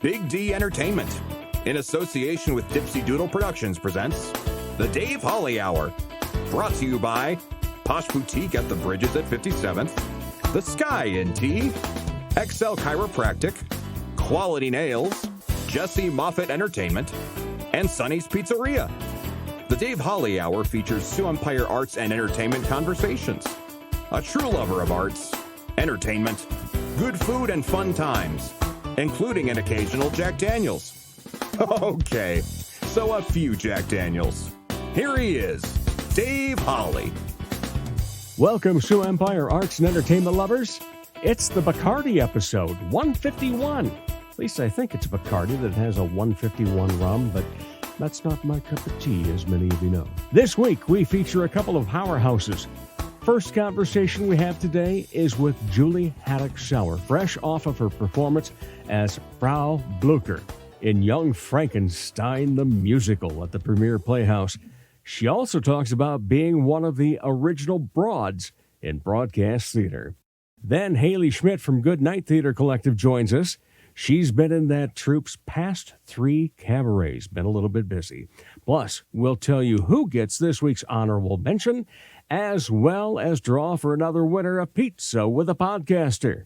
Big D Entertainment, in association with Dipsy Doodle Productions, presents The Dave Holly Hour. Brought to you by Posh Boutique at the Bridges at 57th, The Sky in Tea, XL Chiropractic, Quality Nails, Jesse Moffitt Entertainment, and Sonny's Pizzeria. The Dave Holly Hour features Sioux Empire arts and entertainment conversations. A true lover of arts, entertainment, good food, and fun times, including an occasional Jack Daniels. Okay, so a few Jack Daniels. Here he is, Dave Holly. Welcome, Sioux Empire arts and entertainment lovers. It's the Bacardi episode, 151. At least I think it's Bacardi that has a 151 rum, but that's not my cup of tea, as many of you know. This week, we feature a couple of powerhouses. First conversation we have today is with Julie Haddock Sauer, fresh off of her performance as Frau Blucher in Young Frankenstein, the musical at the Premiere Playhouse. She also talks about being one of the original broads in broadcast theater. Then Hailey Schmidt from Good Night Theater Collective joins us. She's been in that troupe's past 3 cabarets, been a little bit busy. Plus, we'll tell you who gets this week's honorable mention, as well as draw for another winner of pizza with a podcaster.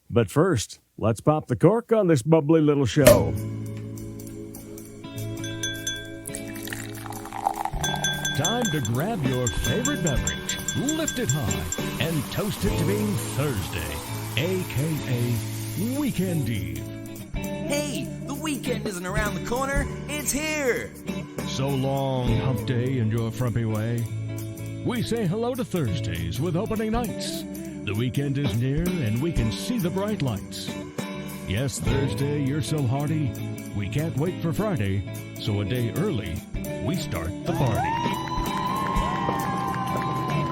But first, let's pop the cork on this bubbly little show. Time to grab your favorite beverage, lift it high, and toast it to being Thursday, a.k.a. Weekend Eve. Hey, the weekend isn't around the corner, it's here! So long, hump day in your frumpy way. We say hello to Thursdays with opening nights. The weekend is near and we can see the bright lights. Yes, Thursday, you're so hearty, we can't wait for Friday, so a day early, we start the party.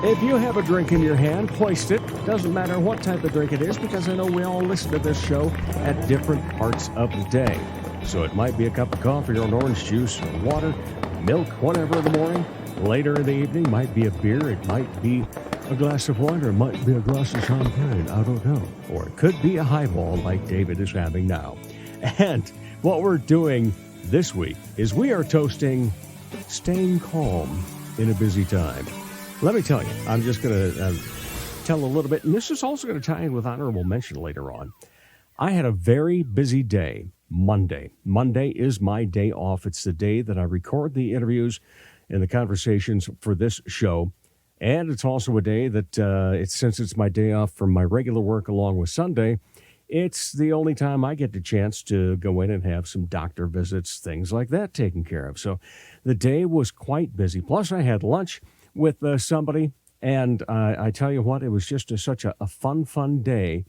If you have a drink in your hand, hoist it. Doesn't matter what type of drink it is, because I know we all listen to this show at different parts of the day. So it might be a cup of coffee or an orange juice or water, milk, whatever in the morning. Later in the evening, might be a beer, it might be a glass of wine, or it might be a glass of champagne, I don't know. Or it could be a highball like David is having now. And what we're doing this week is we are toasting staying calm in a busy time. Let me tell you, I'm just going to tell a little bit, and this is also going to tie in with honorable mention later on. I had a very busy day, Monday. Monday is my day off. It's the day that I record the interviews and the conversations for this show. And it's also a day that, since it's my day off from my regular work along with Sunday, it's the only time I get the chance to go in and have some doctor visits, things like that taken care of. So the day was quite busy. Plus, I had lunch with somebody, and I tell you what, it was just such a fun day,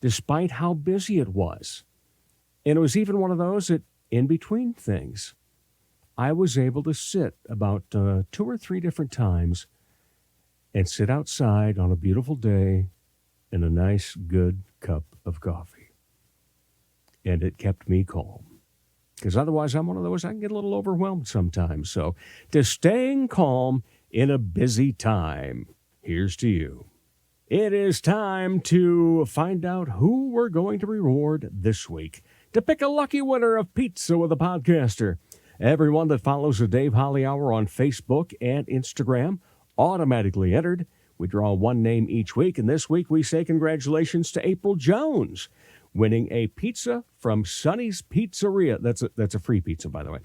despite how busy it was. And it was even one of those that, in between things, I was able to sit about 2 or 3 different times and sit outside on a beautiful day in a nice, good cup of coffee. And it kept me calm. Because otherwise, I'm one of those, I can get a little overwhelmed sometimes. So, to staying calm in a busy time, here's to you. It is time to find out who we're going to reward this week. To pick a lucky winner of pizza with a podcaster. Everyone that follows the Dave Holly Hour on Facebook and Instagram automatically entered. We draw one name each week, and this week we say congratulations to April Jones, winning a pizza from Sonny's Pizzeria. That's a free pizza, by the way.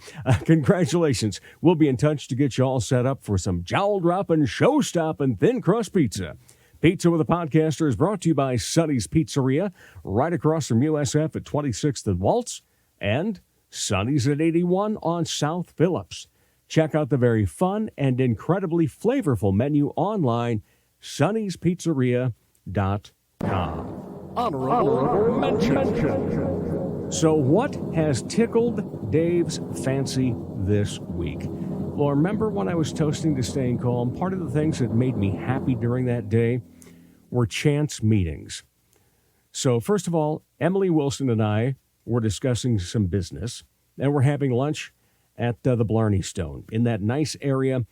Congratulations. We'll be in touch to get you all set up for some jowl-dropping, show-stopping, thin-crust pizza. Pizza with a Podcaster is brought to you by Sonny's Pizzeria, right across from USF at 26th and Waltz, and Sonny's at 81 on South Phillips. Check out the very fun and incredibly flavorful menu online, sonnyspizzeria.com. Honorable mention. So what has tickled Dave's fancy this week? Well, remember when I was toasting to staying calm, part of the things that made me happy during that day were chance meetings. So first of all, Emily Wilson and I were discussing some business, and we're having lunch at the Blarney Stone in that nice area,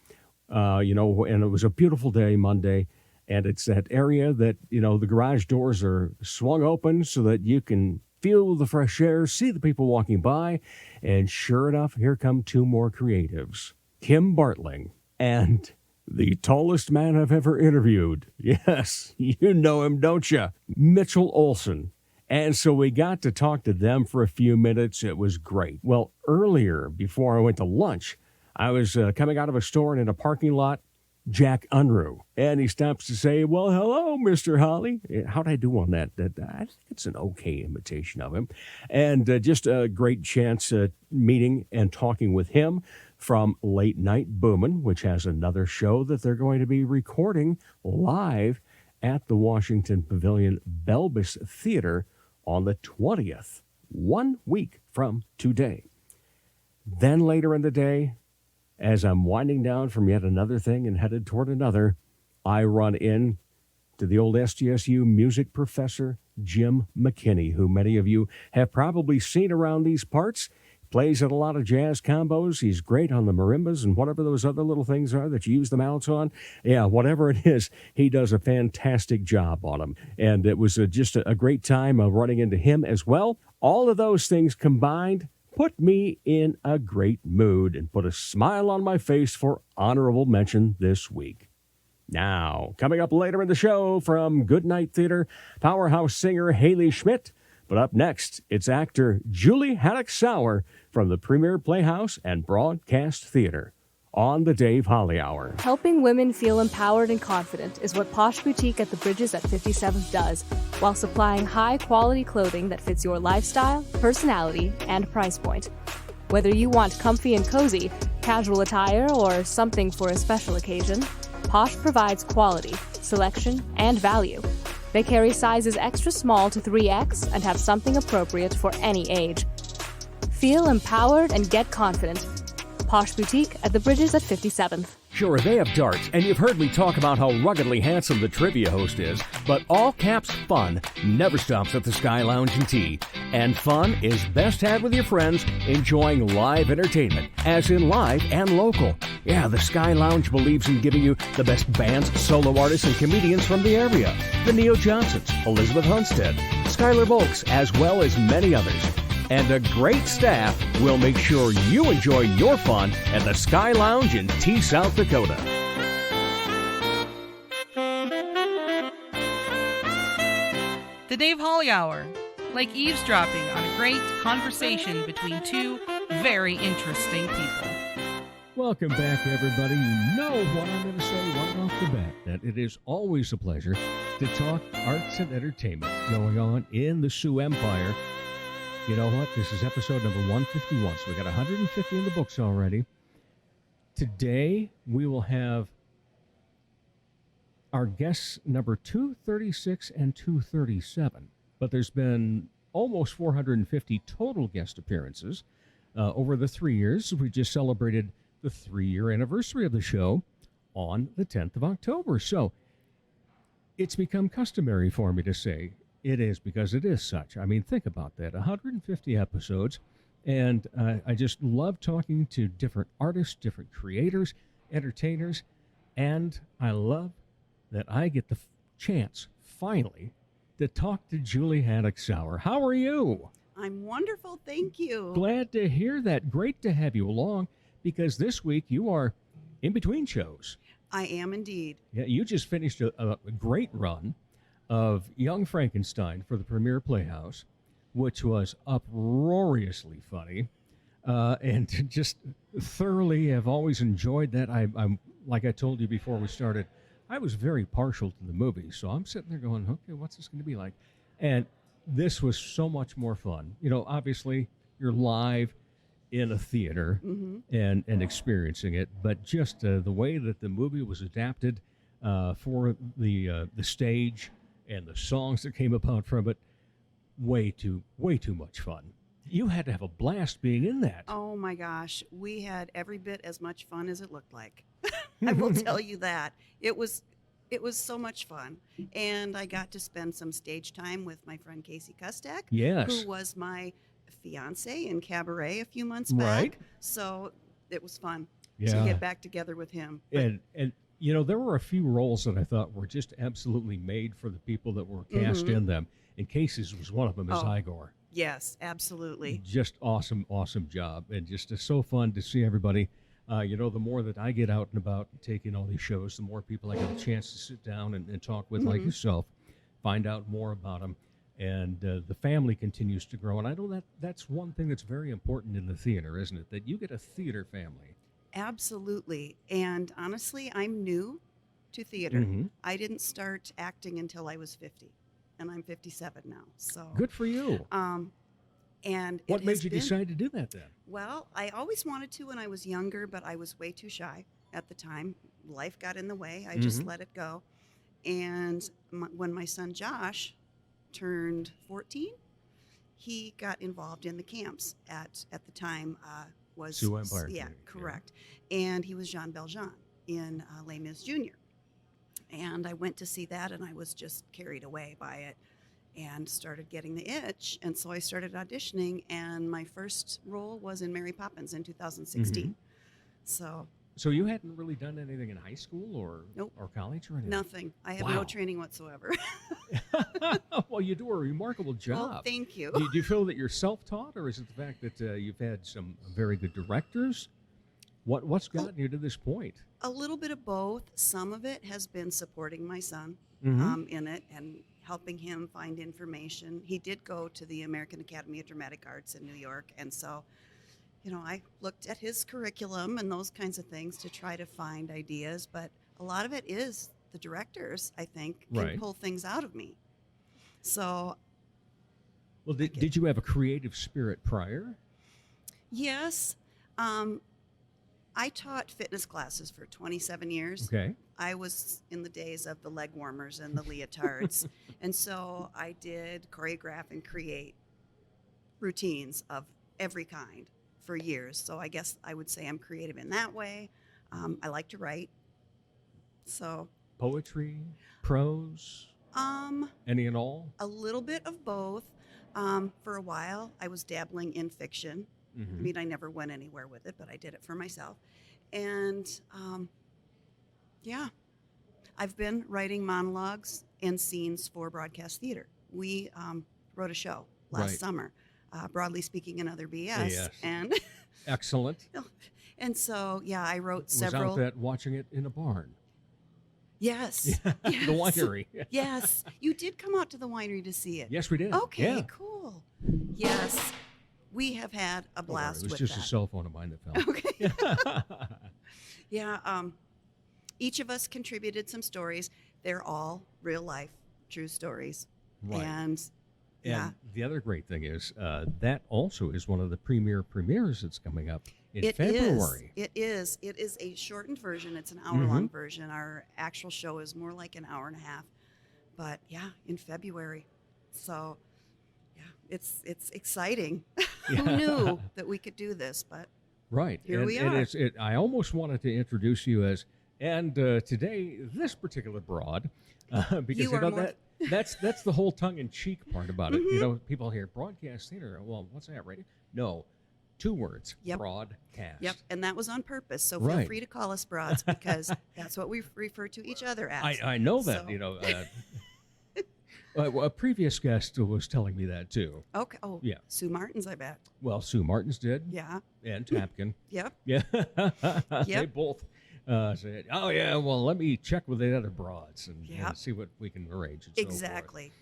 and it was a beautiful day, Monday, and it's that area that, the garage doors are swung open so that you can feel the fresh air, see the people walking by, and sure enough, here come two more creatives, Kim Bartling and the tallest man I've ever interviewed. Yes, you know him, don't you? Mitchell Olson. And so we got to talk to them for a few minutes. It was great. Well, earlier, before I went to lunch, I was coming out of a store and in a parking lot, Jack Unruh. And he stops to say, well, hello, Mr. Holly. How'd I do on that? I think it's an okay imitation of him. And just a great chance meeting and talking with him from Late Night Boomin', which has another show that they're going to be recording live at the Washington Pavilion Belbis Theater on the 20th, 1 week from today. Then later in the day, as I'm winding down from yet another thing and headed toward another, I run in to the old SDSU music professor, Jim McKinney, who many of you have probably seen around these parts. Plays at a lot of jazz combos. He's great on the marimbas and whatever those other little things are that you use the mallets on. Yeah, whatever it is, he does a fantastic job on them. And it was just a great time running into him as well. All of those things combined put me in a great mood and put a smile on my face for honorable mention this week. Now, coming up later in the show from Goodnight Theater, powerhouse singer Hailey Schmidt. But up next, it's actor Julie Haddock Sauer from the Premiere Playhouse and Broadcast Theater on the Dave Holly Hour. Helping women feel empowered and confident is what Posh Boutique at the Bridges at 57th does, while supplying high-quality clothing that fits your lifestyle, personality, and price point. Whether you want comfy and cozy, casual attire, or something for a special occasion, Posh provides quality, selection, and value. They carry sizes extra small to 3X and have something appropriate for any age. Feel empowered and get confident. Posh Boutique at the Bridges at 57th. Sure, they have darts, and you've heard me talk about how ruggedly handsome the trivia host is, but all caps fun never stops at the Sky Lounge and Tea. And fun is best had with your friends enjoying live entertainment, as in live and local. Yeah, the Sky Lounge believes in giving you the best bands, solo artists, and comedians from the area. The Neo Johnsons, Elizabeth Hunstead, Skylar Volks, as well as many others. And a great staff will make sure you enjoy your fun at the Sky Lounge in Tea, South Dakota. The Dave Holly Hour, like eavesdropping on a great conversation between two very interesting people. Welcome back, everybody. You know what I'm going to say right off the bat, that it is always a pleasure to talk arts and entertainment going on in the Sioux Empire. You know what? This is episode number 151, so we got 150 in the books already. Today, we will have our guests number 236 and 237. But there's been almost 450 total guest appearances over the 3 years. We just celebrated the 3-year anniversary of the show on the 10th of October. So it's become customary for me to say, it is, because it is such. I mean, think about that. 150 episodes, and I just love talking to different artists, different creators, entertainers, and I love that I get the chance, finally, to talk to Julie Haddock Sauer. How are you? I'm wonderful, thank you. Glad to hear that. Great to have you along, because this week you are in between shows. I am indeed. Yeah, you just finished a great run of Young Frankenstein for the Premiere Playhouse, which was uproariously funny, and just thoroughly have always enjoyed that. I'm like I told you before we started, I was very partial to the movie, so I'm sitting there going, okay, what's this going to be like? And this was so much more fun. You know, obviously, you're live in a theater and experiencing it, but just the way that the movie was adapted for the stage and the songs that came about from it, way too much fun. You had to have a blast being in that. Oh my gosh, we had every bit as much fun as it looked like. I will tell you that. It was so much fun. And I got to spend some stage time with my friend Casey Kustek, Yes. who was my fiance in Cabaret a few months back. Right. So it was fun Yeah. to get back together with him. But And you know, there were a few roles that I thought were just absolutely made for the people that were cast in them. And Casey's was one of them as Oh. Igor. Yes, absolutely. Just awesome, awesome job. And just so fun to see everybody. The more that I get out and about taking all these shows, the more people I get a chance to sit down and talk with, like yourself, find out more about them. And the family continues to grow. And I know that's one thing that's very important in the theater, isn't it? That you get a theater family. Absolutely. And honestly, I'm new to theater. Mm-hmm. I didn't start acting until I was 50, and I'm 57 now. So Good for you. And What it made has you been- decide to do that then? Well, I always wanted to when I was younger, but I was way too shy at the time. Life got in the way. I just let it go. And when my son Josh turned 14, he got involved in the camps at the time was Sioux Empire Yeah, Community, yeah. correct. And he was Jean Valjean in Les Mis Junior. And I went to see that, and I was just carried away by it and started getting the itch. And so I started auditioning, and my first role was in Mary Poppins in 2016. So So you hadn't really done anything in high school or Nope. or college or anything? nothing. I have Wow. no training whatsoever. Well, you do a remarkable job. Well, thank you. Do you feel that you're self-taught, or is it the fact that you've had some very good directors? What's gotten you to this point? A little bit of both. Some of it has been supporting my son in it and helping him find information. He did go to the American Academy of Dramatic Arts in New York, and so, I looked at his curriculum and those kinds of things to try to find ideas, but a lot of it is the directors, I think, can Right. pull things out of me. So, Well, did you have a creative spirit prior? yes, I taught fitness classes for 27 years. Okay. I was in the days of the leg warmers and the leotards. And so I did choreograph and create routines of every kind for years. So I guess I would say I'm creative in that way. I like to write. So Poetry, prose, any and all? a little bit of both. For a while, I was dabbling in fiction. I mean, I never went anywhere with it, but I did it for myself. And yeah, I've been writing monologues and scenes for broadcast theater. We wrote a show last Right. summer, Broadly Speaking and Other BS. Yes. And Excellent. and so, yeah, I wrote Was several. out that watching it in a barn. Yes. The yes. winery. Yes. You did come out to the winery to see it. Yes, we did. Okay, Yeah. cool. Yes. We have had a blast It was with just that. a cell phone of mine that fell. Okay. Yeah. Each of us contributed some stories. They're all real life, true stories. Right. And yeah, And the other great thing is that also is one of the premieres that's coming up in it February. is. It is. It is a shortened version. It's an hour-long version. Our actual show is more like an hour and a half. But yeah, in February. So yeah, it's exciting. Who knew that we could do this? But Right. Here and, we and are. I almost wanted to introduce you as, and today, this particular broad, because You are more- that's the whole tongue-in-cheek part about it. People hear broadcast theater. Well, what's that, radio? No, 2 words, Yep. broadcast. Yep, and that was on purpose. So feel Right. free to call us broads because that's what we refer to each other as. I know that, So- a previous guest was telling me that too. Okay. Oh, Yeah. Sue Martin's, I bet. Well, Sue Martins did, Yeah. and Tapkin. Yep. Yeah, they Yep. both said, "Oh yeah, well, let me check with the other broads and Yep. see what we can arrange." And so forth." Exactly.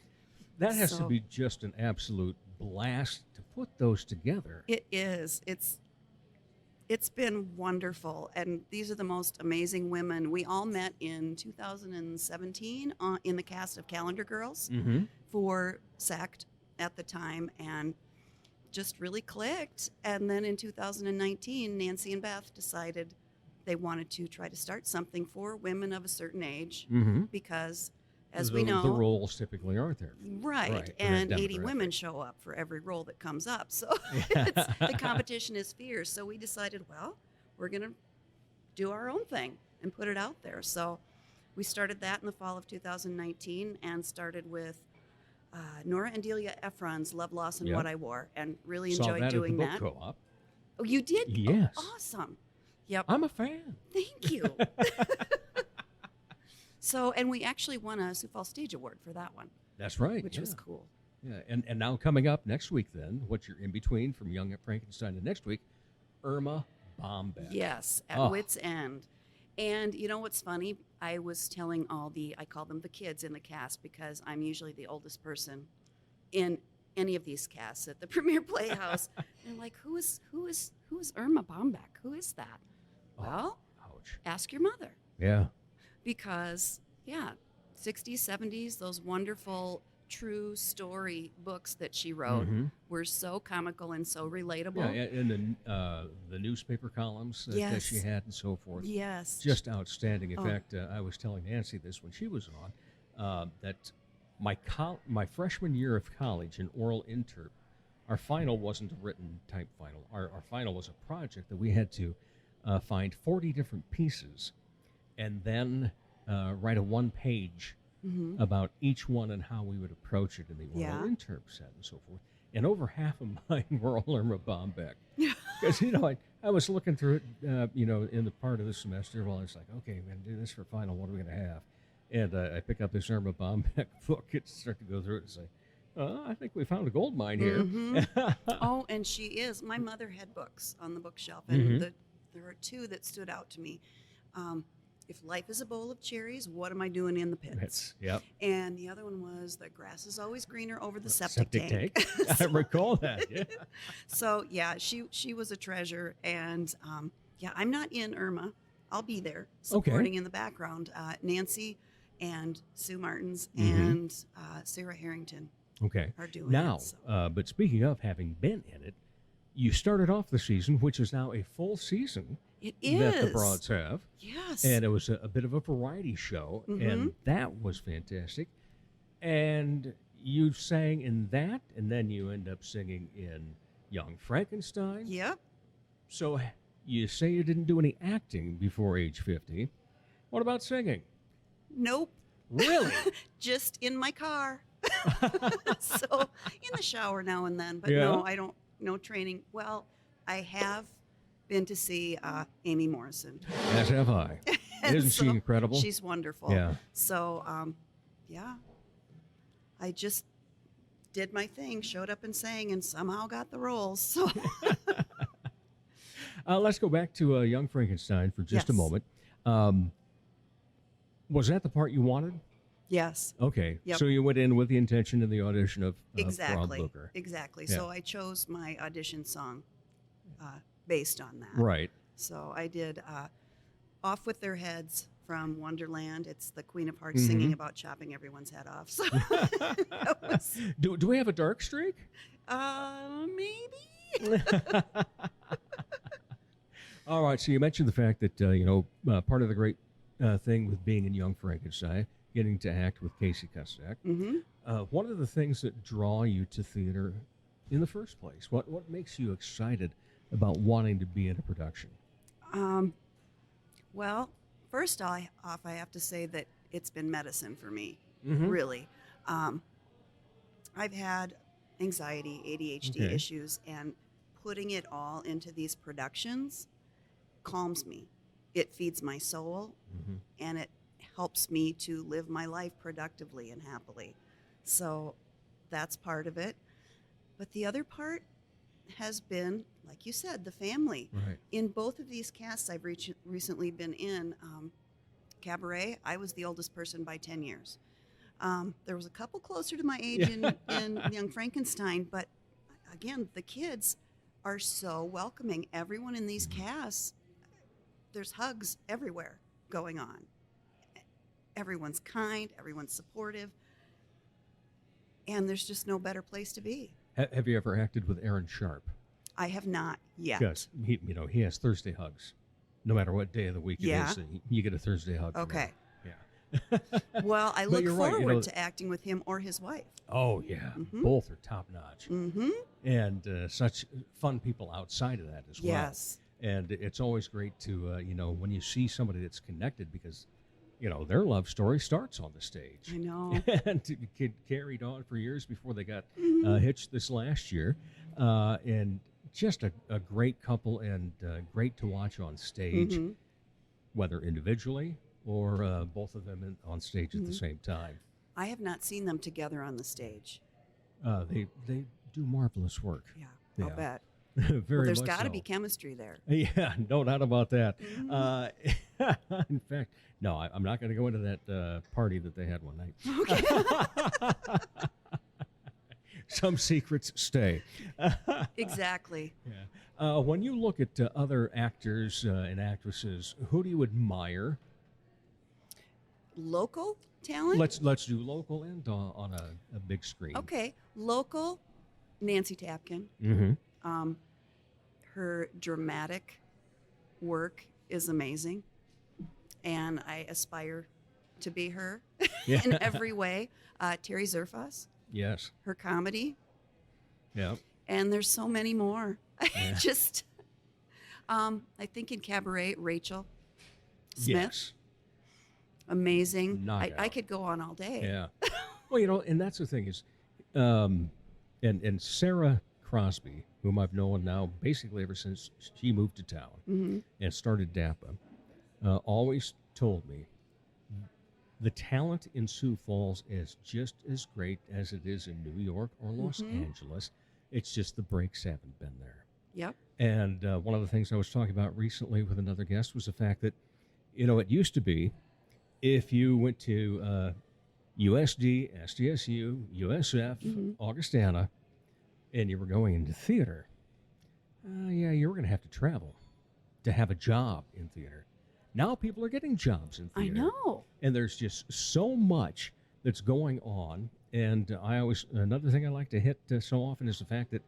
That has to So- be just an absolute blast to put those together. It is. It's been wonderful, and these are the most amazing women. We all met in 2017 in the cast of Calendar Girls for SACT at the time, and just really clicked. And then in 2019, Nancy and Beth decided they wanted to try to start something for women of a certain age because, as we know, the roles typically aren't there. Right, Right, for that and 80 demographic. women show up for every role that comes up. So the competition is fierce. So we decided, well, we're going to do our own thing and put it out there. So we started that in the fall of 2019 and started with Nora and Delia Ephron's Love, Loss, and Yep. What I Wore, and really Saw enjoyed that doing at the that. book co-op. Oh, you did? Yes. Oh, awesome. Yep. I'm a fan. Thank you. So, and we actually won a Sioux Falls Stage Award for that one, That's right. which yeah. was cool. Yeah, and now coming up next week, then, what you're in between from Young Frankenstein to next week, Irma Bombeck. Yes, at Oh. wit's end. And you know what's funny? I was telling I call them the kids in the cast because I'm usually the oldest person in any of these casts at the Premiere Playhouse. And like, who is Irma Bombeck? Who is that? Well, Ouch. ask your mother. Yeah. Because, yeah, 60s, 70s, those wonderful true story books that she wrote were so comical and so relatable. Yeah, and the newspaper columns that she had and so forth. Yes. Just outstanding. In fact, I was telling Nancy this when she was on, that my freshman year of college in oral interp, our final wasn't a written type final. Our final was a project that we had to find 40 different pieces and then write a one-page about each one and how we would approach it in the oral interp set and so forth. And over half of mine were all Irma Bombeck. Because, I was looking through it, in the part of the semester while I was like, okay, we're going to do this for final. What are we going to have? And I pick up this Irma Bombeck book and start to go through it and say, I think we found a gold mine here. Oh, and she is. My mother had books on the bookshelf, and there are two that stood out to me. If life is a bowl of cherries, what am I doing in the pits? Yep. And the other one was the grass is always greener over the septic tank. I recall that. Yeah. So yeah, she was a treasure, and I'm not in Irma. I'll be there supporting in the background. Nancy and Sue Martins and Sarah Harrington are doing now, it. So. But speaking of having been in it, you started off the season, which is now a full season. It is. That the Broads have. Yes. And it was a bit of a variety show, and that was fantastic. And you sang in that, and then you end up singing in Young Frankenstein. Yep. So you say you didn't do any acting before age 50. What about singing? Nope. Really? Just in my car. So in the shower now and then, but no, I don't. No training. Well, I have been to see Amy Morrison. As have I. Isn't she incredible? She's wonderful. Yeah. So, I just did my thing, showed up and sang, and somehow got the roles. So, let's go back to Young Frankenstein for just a moment. Was that the part you wanted? Yes. Okay. Yep. So you went in with the intention in the audition of Frau Frau Blucher. Exactly. Yeah. So I chose my audition song based on that. Right. So I did Off With Their Heads from Wonderland. It's the Queen of Hearts singing about chopping everyone's head off. So that was, Do we have a dark streak? maybe. All right. So you mentioned the fact that part of the great thing with being in Young Frankenstein, getting to act with Casey Kasek. One of the things that draw you to theater in the first place, what makes you excited about wanting to be in a production? Well, first off, I have to say that it's been medicine for me, really. I've had anxiety, ADHD issues, and putting it all into these productions calms me. It feeds my soul, and it helps me to live my life productively and happily. So that's part of it. But the other part has been, like you said, the family. Right. In both of these casts I've recently been in, Cabaret, I was the oldest person by 10 years. There was a couple closer to my age in Young Frankenstein, but again, the kids are so welcoming. Everyone in these casts, there's hugs everywhere going on. Everyone's kind, everyone's supportive, and there's just no better place to be. Have you ever acted with Aaron Sharp? I have not yet. Yes, he has Thursday hugs. No matter what day of the week it is, you get a Thursday hug. from Okay. him. Yeah. Well, I But look you're right, forward to acting with him or his wife. Oh, yeah. Both are top notch. And such fun people outside of that as well. Yes. And it's always great to, when you see somebody that's connected because, their love story starts on the stage. I know. And it carried on for years before they got hitched this last year. And just a great couple and great to watch on stage, whether individually or both of them on stage at the same time. I have not seen them together on the stage. They do marvelous work. Yeah, Yeah. I'll bet. Very Well, there's much got to so. be chemistry there. Yeah, no doubt about that. In fact, no, I'm not going to go into that party that they had one night. Okay. Some secrets stay. Exactly. Yeah. When you look at other actors and actresses, who do you admire? Local talent? Let's do local and on a big screen. Okay. Local, Nancy Tapkin. Mm-hmm. Her dramatic work is amazing, and I aspire to be her Yeah. in every way. Terry Zerfas, Yes. her comedy, Yeah. and there's so many more. Yeah. Just, I think in Cabaret, Rachel Smith, Yes. amazing. I Knockout. could go on all day. Yeah. Well, and that's the thing is, and Sarah Crosby, whom I've known now basically ever since she moved to town and started DAPA, always told me the talent in Sioux Falls is just as great as it is in New York or Los Angeles. It's just the breaks haven't been there. Yep. And one of the things I was talking about recently with another guest was the fact that, it used to be if you went to USD, SDSU, USF, Augustana, and you were going into theater, you were going to have to travel to have a job in theater. Now people are getting jobs in I theater. know. And there's just so much that's going on. And another thing I like to hit so often is the fact that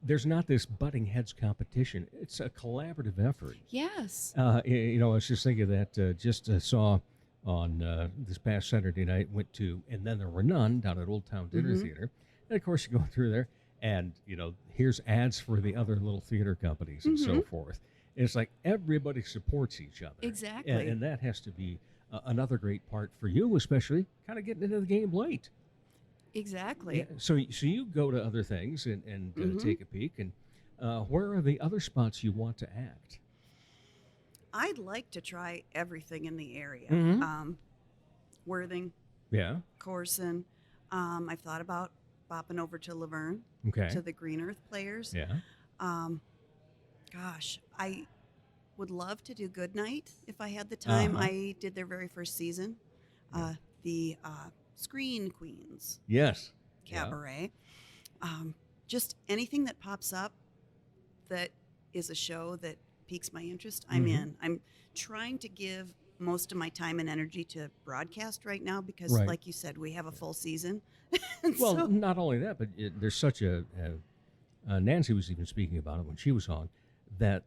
there's not this butting heads competition. It's a collaborative effort. Yes. I was just thinking that just saw on this past Saturday night, went to And Then There Were None down at Old Town Dinner Theater. And of course, you go through there and, here's ads for the other little theater companies and so forth. And it's like everybody supports each other. Exactly. And that has to be another great part for you, especially kind of getting into the game late. Exactly. Yeah, so you go to other things and take a peek. And where are the other spots you want to act? I'd like to try everything in the area. Worthing, Yeah. Corson. I've thought about bopping over to Laverne, Okay. to the Green Earth Players. Yeah. Gosh, I would love to do Goodnight if I had the time. I did their very first season, the Screen Queens Yes. Cabaret. Just anything that pops up that is a show that piques my interest, I'm in. I'm trying to give most of my time and energy to broadcast right now because, Right. like you said, we have a full season. Well, So- not only that, but there's such Nancy was even speaking about it when she was on, that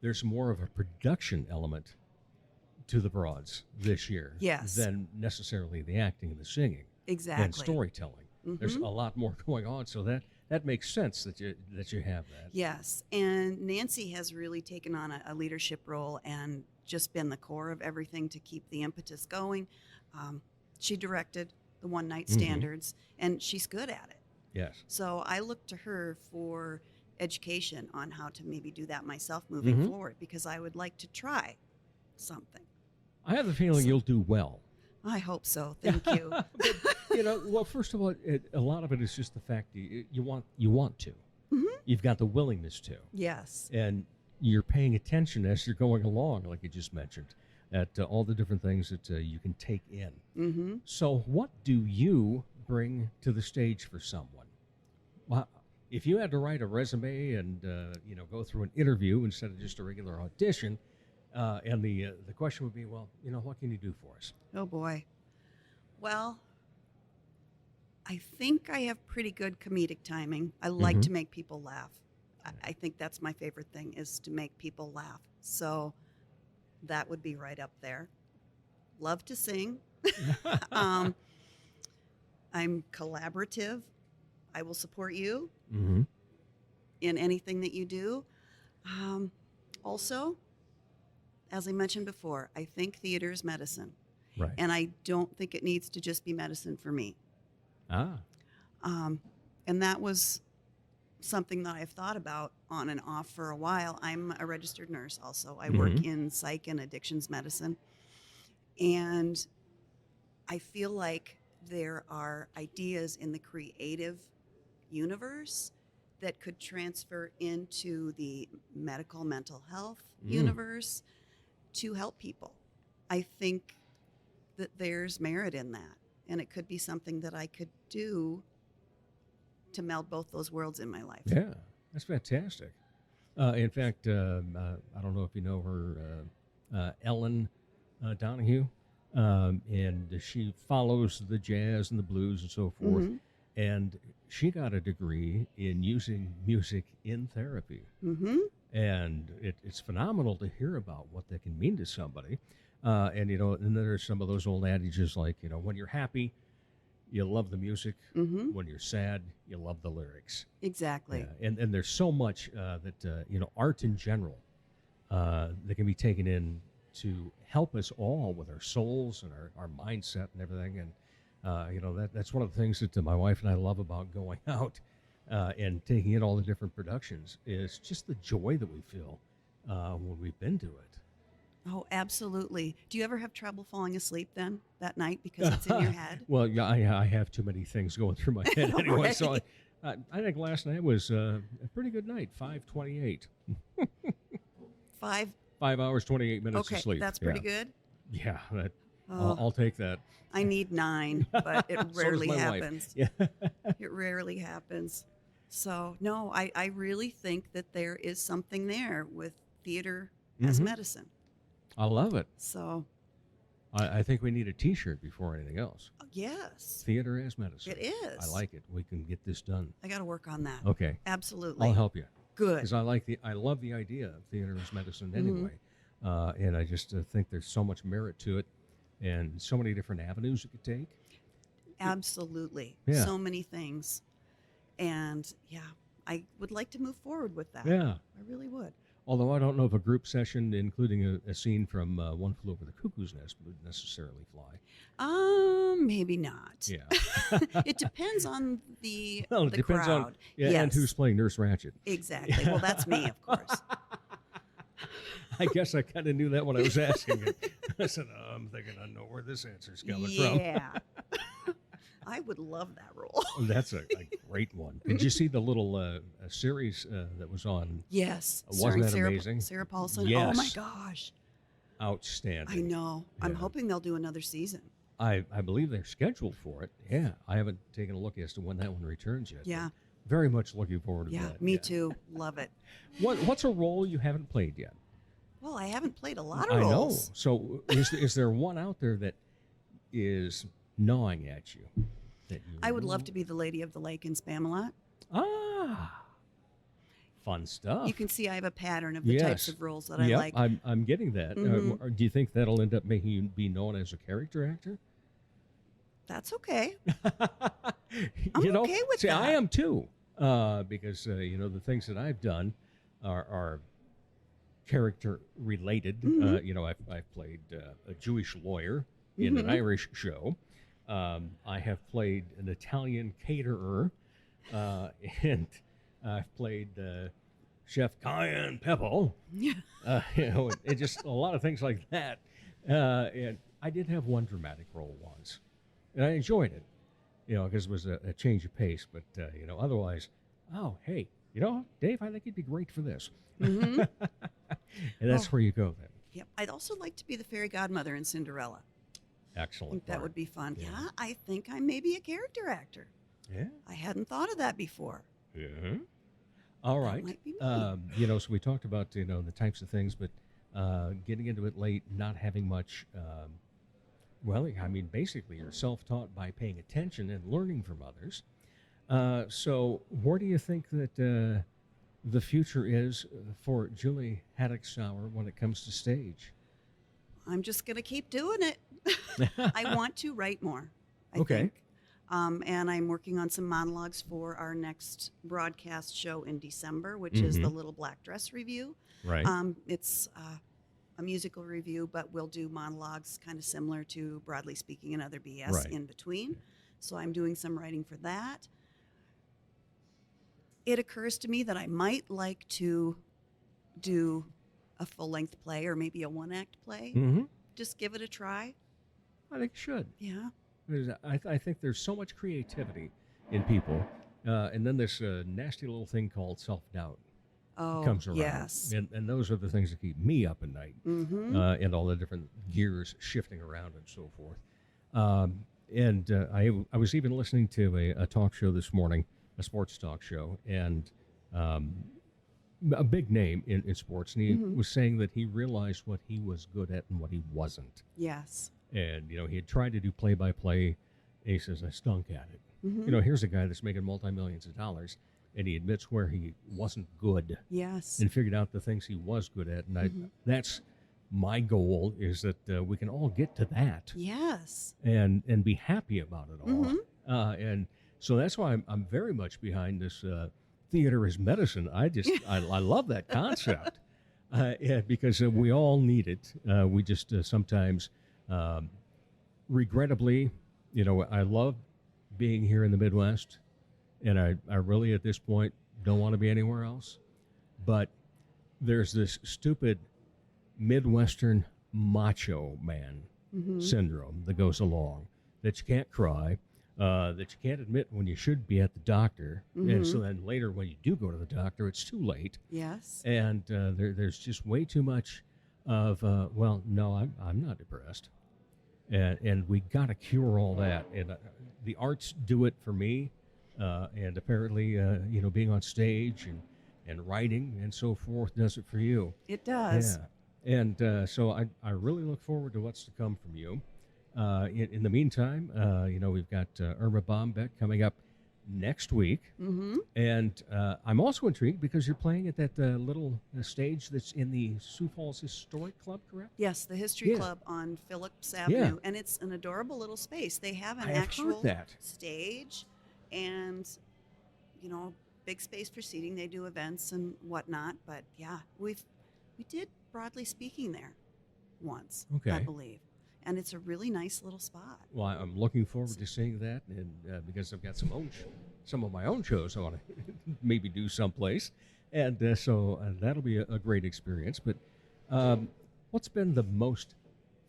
there's more of a production element to the broads this year Yes. than necessarily the acting and the singing exactly. and storytelling. There's a lot more going on, so that makes sense that you have that. Yes, and Nancy has really taken on a leadership role and just been the core of everything to keep the impetus going. She directed the One Night Standards, and she's good at it. Yes. So I look to her for education on how to maybe do that myself moving forward because I would like to try something. I have a feeling you'll do well. I hope so. Thank you. Well, first of all, a lot of it is just the fact that you want to. You've got the willingness to. Yes. And you're paying attention as you're going along, like you just mentioned, at all the different things that you can take in. So what do you bring to the stage for someone? Well, if you had to write a resume and go through an interview instead of just a regular audition, and the question would be, well, what can you do for us? Oh, boy. Well, I think I have pretty good comedic timing. I like to make people laugh. I think that's my favorite thing is to make people laugh. So that would be right up there. Love to sing. I'm collaborative. I will support you in anything that you do. Also, as I mentioned before, I think theater is medicine. Right. And I don't think it needs to just be medicine for me. And that was something that I've thought about on and off for a while. I'm a registered nurse also. I work in psych and addictions medicine. And I feel like there are ideas in the creative universe that could transfer into the medical mental health universe to help people. I think that there's merit in that, and it could be something that I could do to meld both those worlds in my life. Yeah, that's fantastic. In fact, I don't know if you know her, Ellen Donahue, and she follows the jazz and the blues and so forth. And she got a degree in using music in therapy. And it's phenomenal to hear about what that can mean to somebody. And, you know, and then there's some of those old adages like, you know, when you're happy, you love the music. When you're sad, you love the lyrics. Exactly. Yeah. And there's so much that, you know, art in general that can be taken in to help us all with our souls and our mindset and everything. And, you know, that's one of the things that my wife and I love about going out and taking in all the different productions is just the joy that we feel when we've been to it. Oh, absolutely. Do you ever have trouble falling asleep then that night because it's in your head? Well, yeah, I have too many things going through my head anyway. Right. So I think last night was a pretty good night, 5:28. 5 hours, 28 minutes Okay, of sleep. that's pretty good. Yeah, Oh. I'll take that. I need 9, but it rarely my wife. happens. Yeah. It rarely happens. So, no, I really think that there is something there with theater as medicine. I love it. So, I think we need a T-shirt before anything else. yes, Theater as medicine. it is. I like it. We can get this done. I got to work on that. Okay. Absolutely. I'll help you. Good. Because I love the idea of theater as medicine anyway. And I just think there's so much merit to it and so many different avenues it could take. Absolutely. Yeah. So many things. And yeah, I would like to move forward with that. Yeah. I really would. Although I don't know if a group session, including a scene from One Flew Over the Cuckoo's Nest, would necessarily fly. Maybe not. Yeah. It depends on the Well, it the depends crowd. on and who's playing Nurse Ratched. Exactly. Well, that's me, of course. I guess I kind of knew that when I was asking it. I said, I'm thinking I know where this answer's coming from. Yeah. I would love that role. That's a great one. Did you see the little series that was on? Yes. Wasn't starring that Sarah, amazing? Sarah Paulson. Yes. Oh my gosh. Outstanding. I know. I'm Yeah. hoping they'll do another season. I believe they're scheduled for it. Yeah. I haven't taken a look as to when that one returns yet. Yeah. but very much looking forward to Yeah, that. me too. Love it. What's a role you haven't played yet? Well, I haven't played a lot of I know. roles. So is there one out there that is gnawing at you? That you I would love to be the Lady of the Lake in Spamalot. Ah, fun stuff. You can see I have a pattern of the types Yes. of roles that I Yep, like. I'm getting that. Or do you think that'll end up making you be known as a character actor? That's okay. You know, okay with see, that. I am too, because you know the things that I've done are character related. You know, I've played a Jewish lawyer in an Irish show. I have played an Italian caterer, and I've played Chef Cayenne Pepper. Yeah. You know, and just a lot of things like that. And I did have one dramatic role once, and I enjoyed it. You know, because it was a change of pace. But you know, otherwise, oh hey, you know, Dave, I think you'd be great for this. And that's where you go then. Yep. I'd also like to be the fairy godmother in Cinderella. I Excellent. think that part. would be fun. Yeah. Yeah, I think I may be a character actor. Yeah. I hadn't thought of that before. Yeah. All right. might be me. You know, so we talked about, you know, the types of things, but getting into it late, not having much, well, I mean, basically you're self-taught by paying attention and learning from others. So where do you think that the future is for Julie Haddock Sauer when it comes to stage? I'm just going to keep doing it. I want to write more, I Okay. think. And I'm working on some monologues for our next broadcast show in December, which is the Little Black Dress Review. Right. It's a musical review, but we'll do monologues kind of similar to Broadly Speaking and Other BS Right. in between. So I'm doing some writing for that. It occurs to me that I might like to do a full-length play or maybe a one-act play. Mm-hmm. Just give it a try. I think you should. Yeah. I think there's so much creativity in people, and then this nasty little thing called self-doubt comes around. Yes. And those are the things that keep me up at night, and all the different gears shifting around and so forth. I was even listening to a talk show this morning, a sports talk show, and a big name in sports, and he was saying that he realized what he was good at and what he wasn't. Yes. And, he had tried to do play-by-play, and he says, I stunk at it. Here's a guy that's making multi-millions of dollars, and he admits where he wasn't good. Yes. And figured out the things he was good at. And that's my goal, is that we can all get to that. Yes. And be happy about it all. And so that's why I'm very much behind this theater as medicine. I love that concept. Because we all need it. We just sometimes, regrettably, I love being here in the Midwest, and I really at this point don't want to be anywhere else. But there's this stupid Midwestern macho man syndrome that goes along, that you can't cry, that you can't admit when you should be at the doctor. And so then later when you do go to the doctor, it's too late. Yes. And there's just way too much of, well, no, I'm not depressed. And we got to cure all that. And the arts do it for me. And apparently, being on stage and writing and so forth does it for you. It does. Yeah. And so I really look forward to what's to come from you. In the meantime, we've got Irma Bombeck coming up next week. And I'm also intrigued because you're playing at that little stage that's in the Sioux Falls Historic Club, correct? Yes, the History Club on Phillips Avenue. And it's an adorable little space. They have an actual stage and, big space for seating. They do events and whatnot. But, yeah, we did Broadly Speaking there once, I believe. And it's a really nice little spot. Well, I'm looking forward to seeing that, and because I've got some of my own shows I want to maybe do someplace, and so that'll be a great experience. But what's been the most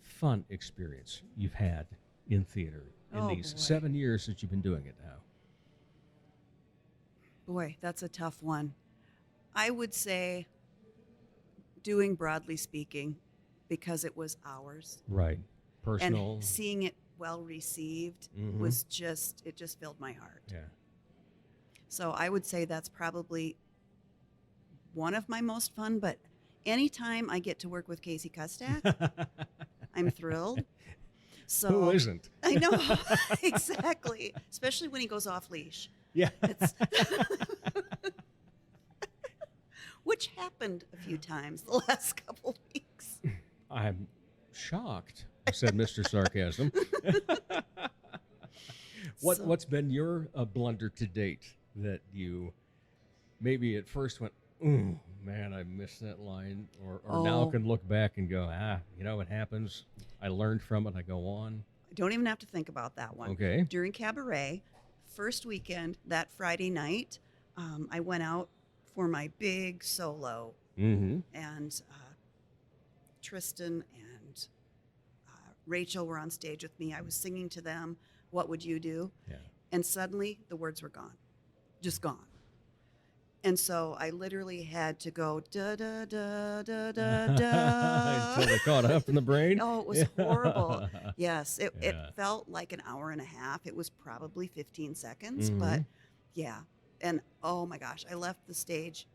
fun experience you've had in theater in these 7 years that you've been doing it now? Boy, that's a tough one. I would say doing Broadly Speaking, because it was ours. Right. Personal. And seeing it well received was it just filled my heart. Yeah. So I would say that's probably one of my most fun, but anytime I get to work with Casey Kustak, I'm thrilled. So who isn't? I know, exactly. Especially when he goes off leash. Yeah. Which happened a few times the last couple weeks. I'm shocked, said Mr. Sarcasm. What's been your blunder to date that you maybe at first went, ooh, man, I missed that line, or now can look back and go, it happens. I learned from it. I go on. I don't even have to think about that one. Okay. During Cabaret, first weekend, that Friday night, I went out for my big solo. And Tristan and Rachel were on stage with me. I was singing to them, "What Would You Do?" Yeah. And suddenly the words were gone, just gone. And so I literally had to go da da da da da da until they caught up in the brain. Oh, it was horrible. Yes, it felt like an hour and a half. It was probably 15 seconds, but yeah. And oh my gosh, I left the stage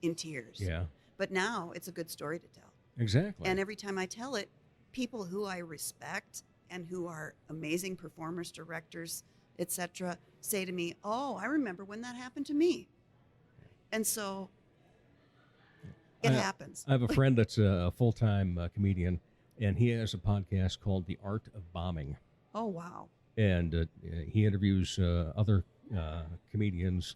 in tears. Yeah. But now it's a good story to tell. Exactly. And every time I tell it, people who I respect and who are amazing performers, directors, etc., say to me, "Oh, I remember when that happened to me." And so it happens. I have a friend that's a full-time comedian, and he has a podcast called The Art of Bombing. Oh, wow. And he interviews other comedians,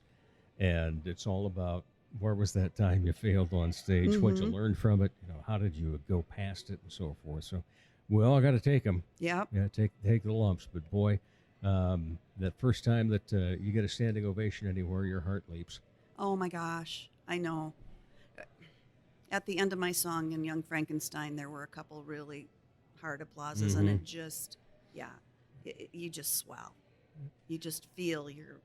and it's all about, where was that time you failed on stage? What you learned from it? How did you go past it, and so forth. So we all got to take them. Yep. Yeah, take the lumps. But boy, that first time that you get a standing ovation anywhere, your heart leaps. Oh my gosh, I know. At the end of my song in Young Frankenstein, there were a couple really hard applauses, and it just, you just swell. You just feel your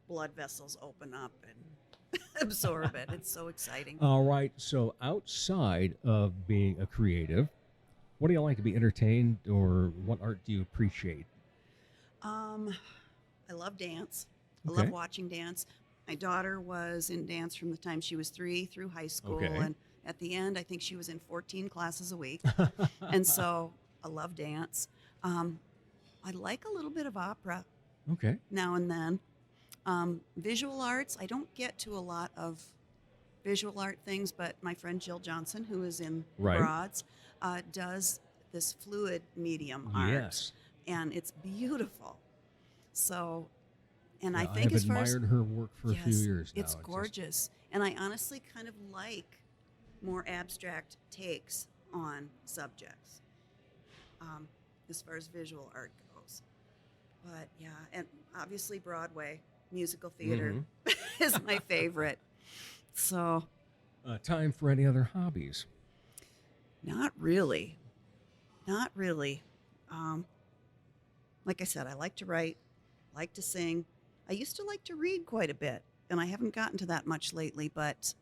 blood vessels open up and absorb it. It's so exciting. All right. So outside of being a creative, what do you like to be entertained, or what art do you appreciate? I love dance. I Okay. love watching dance. My daughter was in dance from the time she was 3 through high school. Okay. And at the end, I think she was in 14 classes a week. And so I love dance. I like a little bit of opera Okay. now and then. Visual arts, I don't get to a lot of visual art things, but my friend Jill Johnson, who is in Right. Broads, does this fluid medium art. Yes. And it's beautiful. So, and Yeah, I think I've as far as admired her work for a few yes, years now. it's gorgeous. And I honestly kind of like more abstract takes on subjects as far as visual art goes. But yeah, and obviously Broadway musical theater Mm-hmm. is my favorite. So, Time for any other hobbies? not really. Not really. Like I said, I like to write, like to sing. I used to like to read quite a bit, and I haven't gotten to that much lately, but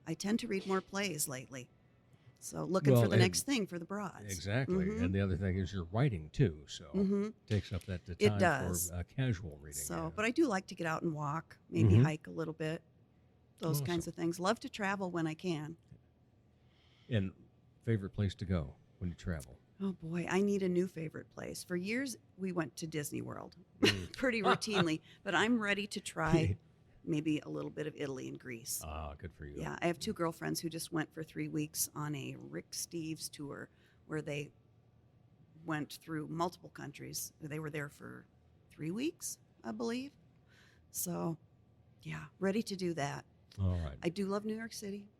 I tend to read more plays lately. So looking Well, for the and- next thing for the Broads. Exactly. Mhm. And the other thing is you're writing too, so Mhm. takes up that It time does. for casual reading. So, yeah. but I do like to get out and walk, maybe Mhm. hike a little bit, those kinds Awesome. of things. Love to travel when I can. And favorite place to go when you travel? Oh boy, I need a new favorite place. For years, we went to Disney World Mm. pretty routinely, but I'm ready to try maybe a little bit of Italy and Greece. Good for you. Yeah, I have 2 girlfriends who just went for 3 weeks on a Rick Steves tour where they went through multiple countries. They were there for 3 weeks, I believe. So, yeah, ready to do that. All right. I do love New York City.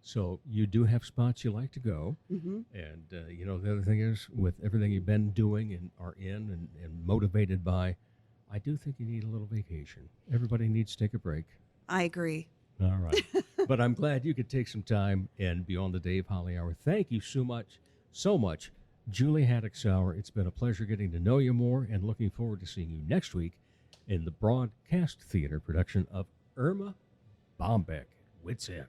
So you do have spots you like to go. Hmm. And, the other thing is, with everything you've been doing and are in and motivated by, I do think you need a little vacation. Everybody needs to take a break. I agree. All right. But I'm glad you could take some time and be on the Dave Holly Hour. Thank you so much, Julie Haddock Sauer. It's been a pleasure getting to know you more, and looking forward to seeing you next week in the Broadcast Theater production of Irma Bombeck, Wits End.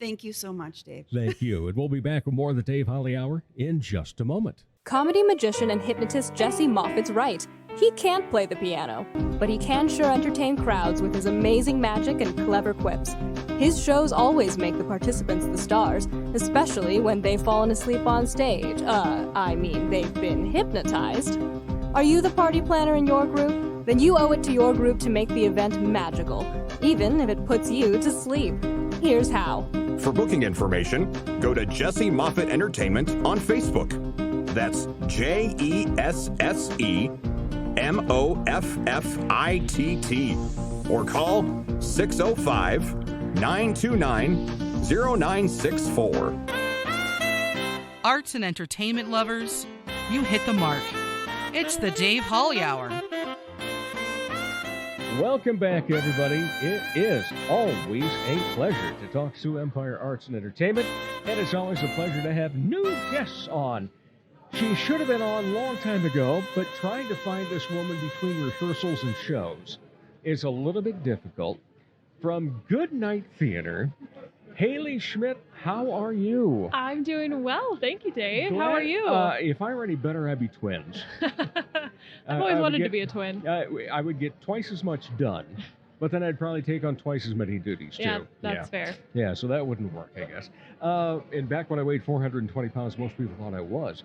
Thank you so much, Dave. Thank you. And we'll be back with more of the Dave Holly Hour in just a moment. Comedy magician and hypnotist Jesse Moffat's right. He can't play the piano, but he can sure entertain crowds with his amazing magic and clever quips. His shows always make the participants the stars, especially when they've fallen asleep on stage. They've been hypnotized. Are you the party planner in your group? Then you owe it to your group to make the event magical, even if it puts you to sleep. Here's how. For booking information, go to Jesse Moffitt Entertainment on Facebook. That's JESSEMOFFITT. Or call 605-929-0964. Arts and entertainment lovers, you hit the mark. It's the Dave Holly Hour. Welcome back, everybody. It is always a pleasure to talk to Empire Arts and Entertainment, and it's always a pleasure to have new guests on. She should have been on a long time ago, but trying to find this woman between rehearsals and shows is a little bit difficult. From Good Night Theater, Hailey Schmidt, how are you? I'm doing well. Thank you, Dave. How are you? If I were any better, I'd be twins. I've always wanted to be a twin. I would get twice as much done, but then I'd probably take on twice as many duties, too. Yeah, that's fair. Yeah, so that wouldn't work, I guess. And back when I weighed 420 pounds, most people thought I was.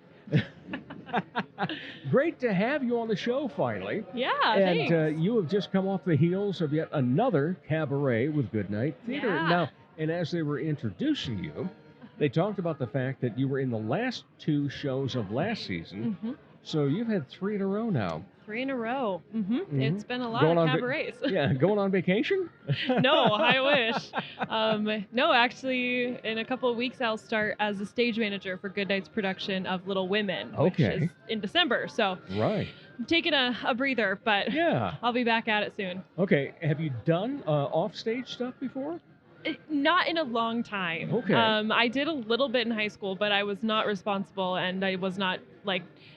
Great to have you on the show, finally. Yeah, And thanks. you have just come off the heels of yet another cabaret with Good Night Theater. Yeah. Now, and as they were introducing you, they talked about the fact that you were in the last 2 shows of last season. Mhm. So you've had 3 in a row now. 3 in a row. Mm-hmm. Mhm. It's been a lot Going of on cabarets. Yeah, going on vacation? No, I wish. No, actually, in a couple of weeks, I'll start as the stage manager for Good Night's production of Little Women, which Okay. is in December. So Right. I'm taking a breather, but Yeah. I'll be back at it soon. Okay. Have you done off-stage stuff before? Not in a long time. Okay. I did a little bit in high school, but I was not responsible and I was not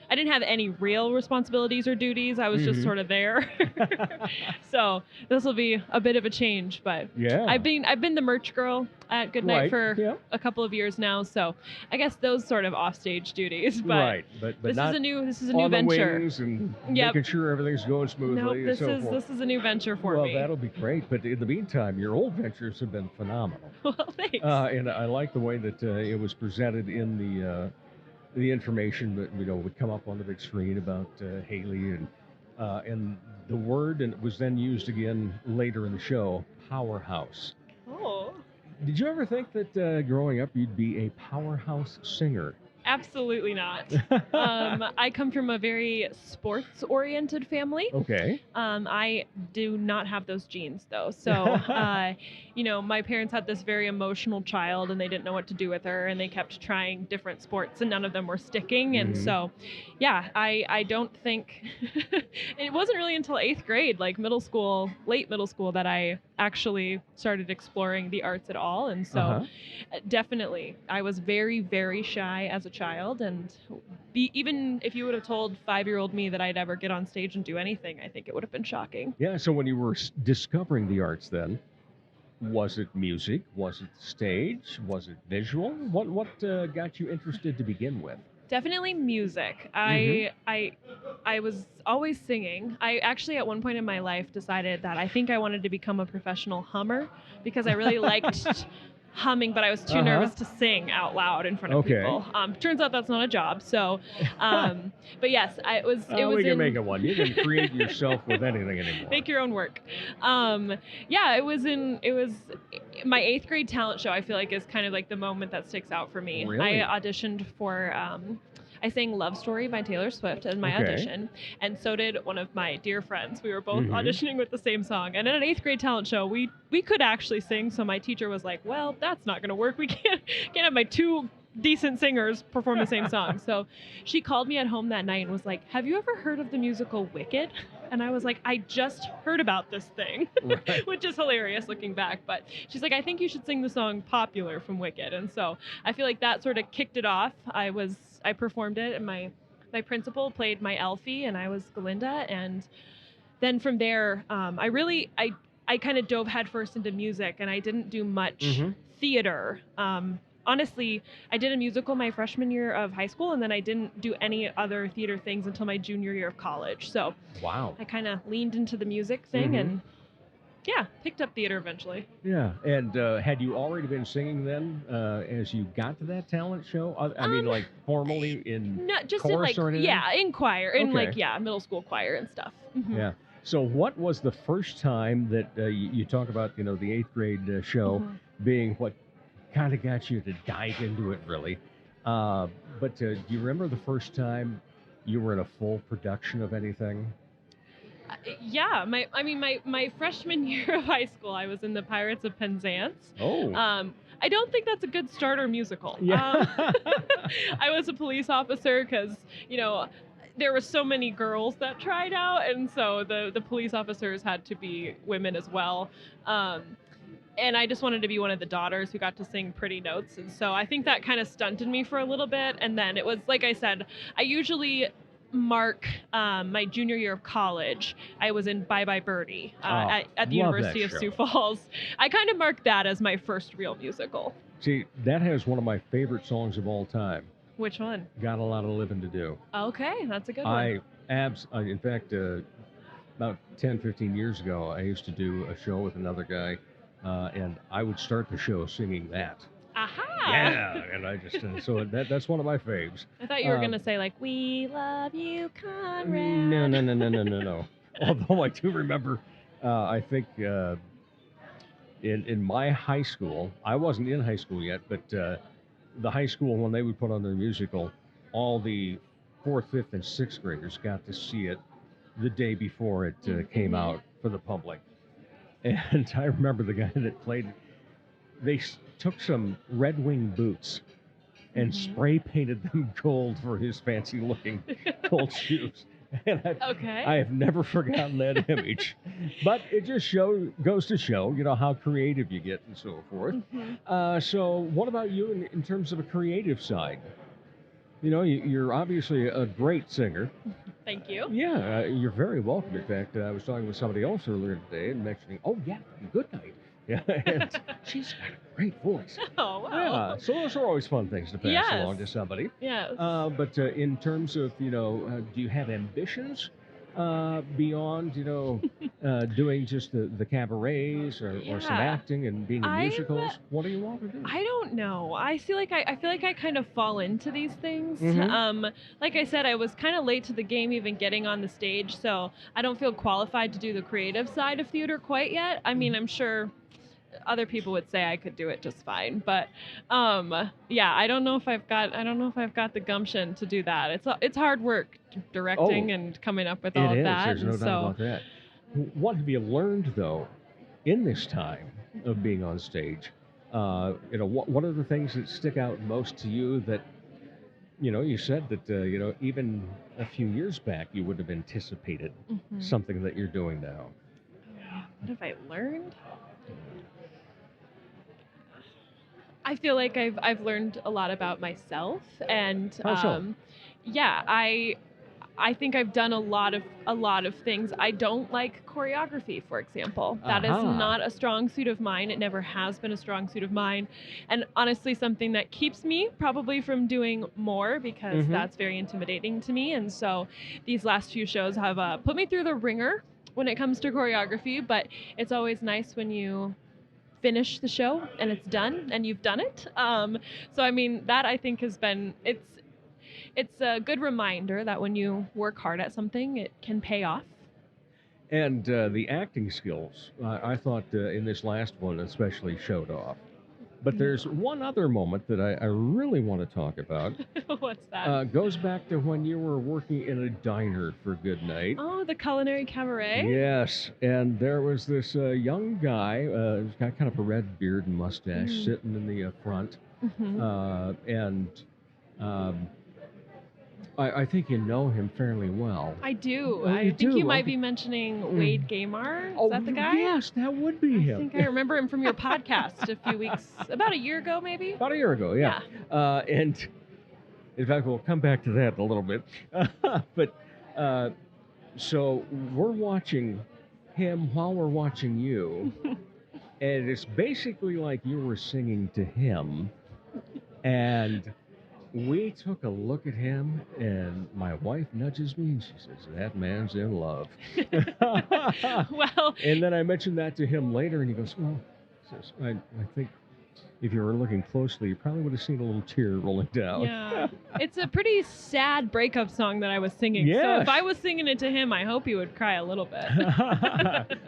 I didn't have any real responsibilities or duties. I was just sort of there. So this will be a bit of a change, but Yeah. I've been the merch girl at Goodnight for a couple of years now. So I guess those sort of offstage duties. But Right, but this not is a new on the venture. wings and Yep. making sure everything's going smoothly. Nope, and so forth. this is a new venture for me. Well, that'll be great. But in the meantime, your old ventures have been phenomenal. Well, thanks. And I like the way that it was presented in the information that would come up on the big screen about Hailey and the word, and it was then used again later in the show, powerhouse. Oh. Did you ever think that growing up you'd be a powerhouse singer? Absolutely not. I come from a very sports-oriented family. Okay. I do not have those genes, though. So, my parents had this very emotional child, and they didn't know what to do with her, and they kept trying different sports, and none of them were sticking. And so, yeah, I don't think it wasn't really until 8th grade, like late middle school, that I actually started exploring the arts at all. And so, definitely, I was very, very shy as a child, and even if you would have told 5-year-old me that I'd ever get on stage and do anything, I think it would have been shocking. Yeah, so when you were discovering the arts then, was it music? Was it stage? Was it visual? What got you interested to begin with? Definitely music. I was always singing. I actually at one point in my life decided that I think I wanted to become a professional hummer because I really liked humming, but I was too nervous to sing out loud in front of people. Turns out that's not a job. So, but yes, it was. We can make it one. You can create yourself with anything anymore. Make your own work. It was my 8th grade talent show. I feel like is kind of like the moment that sticks out for me. Really? I auditioned for. I sang Love Story by Taylor Swift as my audition, and so did one of my dear friends. We were both auditioning with the same song. And at an 8th grade talent show, we could actually sing, so my teacher was like, well, that's not going to work. We can't have my two decent singers perform the same song. So she called me at home that night and was like, have you ever heard of the musical Wicked? And I was like, I just heard about this thing, which is hilarious looking back. But she's like, I think you should sing the song Popular from Wicked. And so I feel like that sort of kicked it off. I performed it, and my principal played my Elfie, and I was Glinda. And then from there, I kind of dove headfirst into music, and I didn't do much theater. Honestly, I did a musical my freshman year of high school, and then I didn't do any other theater things until my junior year of college. So I kind of leaned into the music thing and picked up theater eventually. Yeah, and had you already been singing then as you got to that talent show? I mean, like formally in just chorus in or anything? in choir, in middle school choir and stuff. Yeah. So what was the first time that you talk about, the 8th grade show being what kind of got you to dive into it, really? But do you remember the first time you were in a full production of anything? Yeah, my freshman year of high school, I was in the Pirates of Penzance. Oh. I don't think that's a good starter musical. Yeah. I was a police officer because, there were so many girls that tried out, and so the police officers had to be women as well. And I just wanted to be one of the daughters who got to sing pretty notes. And so I think that kind of stunted me for a little bit. And then it was, like I said, I usually mark my junior year of college. I was in Bye Bye Birdie at the University of Sioux Falls. I kind of marked that as my first real musical. See, that has one of my favorite songs of all time. Which one? Got a Lot of Living to Do. Okay, that's a good one. In fact, about 10, 15 years ago, I used to do a show with another guy, and I would start the show singing that. Aha! Yeah, and I just, so that's one of my faves. I thought you were going to say, like, We Love You, Conrad. No. Although I do remember, I think in my high school, I wasn't in high school yet, but the high school, when they would put on their musical, all the 4th, 5th, and 6th graders got to see it the day before it came out for the public. And I remember the guy that played, they took some Red Wing boots and spray painted them gold for his fancy looking gold shoes. And I have never forgotten that image. But it just goes to show, how creative you get and so forth. So what about you in terms of a creative side? You're obviously a great singer. Thank you. Yeah, you're very welcome. In fact, I was talking with somebody else earlier today and mentioning, oh, yeah, Good Night. Yeah, and she's got a great voice. Oh, wow. Yeah, so those are always fun things to pass Yes. along to somebody. Yes. But in terms of, do you have ambitions beyond, doing just the cabarets or some Yeah. acting and being in musicals? What do you want to do? I don't know. I feel like I kind of fall into these things. Mhm. Like I said, I was kind of late to the game even getting on the stage, so I don't feel qualified to do the creative side of theater quite yet. I mean, I'm sure other people would say I could do it just fine, but yeah, I don't know if I've got the gumption to do that. It's hard work directing and coming up with all of that. There's no doubt about that. What have you learned though in this time of being on stage? What are the things that stick out most to you that you said that even a few years back you would have anticipated something that you're doing now? What have I learned? I feel like I've learned a lot about myself, and yeah, I think I've done a lot of things. I don't like choreography, for example. That is not a strong suit of mine. It never has been a strong suit of mine, and honestly, something that keeps me probably from doing more because that's very intimidating to me. And so, these last few shows have put me through the ringer when it comes to choreography. But it's always nice when you finish the show and it's done and you've done it. So I mean, that I think has been, it's a good reminder that when you work hard at something, it can pay off. And the acting skills, I thought in this last one especially showed off. But there's one other moment that I really want to talk about. What's that? Goes back to when you were working in a diner for Good Night. Oh, the culinary cabaret? Yes, and there was this young guy, he's got kind of a red beard and mustache, sitting in the front. I think you know him fairly well. I do. Oh, I think you might Okay. be mentioning Wade Gaymar. Is that the guy? Yes, that would be him. I think I remember him from your podcast a few weeks, about a year ago, maybe? About a year ago, yeah. And in fact, we'll come back to that in a little bit. But so we're watching him while we're watching you, and it's basically like you were singing to him, and we took a look at him, and my wife nudges me, and she says, "That man's in love." Well, And then I mentioned that to him later, and he goes, "Well," says, I think if you were looking closely, you probably would have seen a little tear rolling down." yeah. It's a pretty sad breakup song that I was singing. So Yes. if I was singing it to him, I hope he would cry a little bit.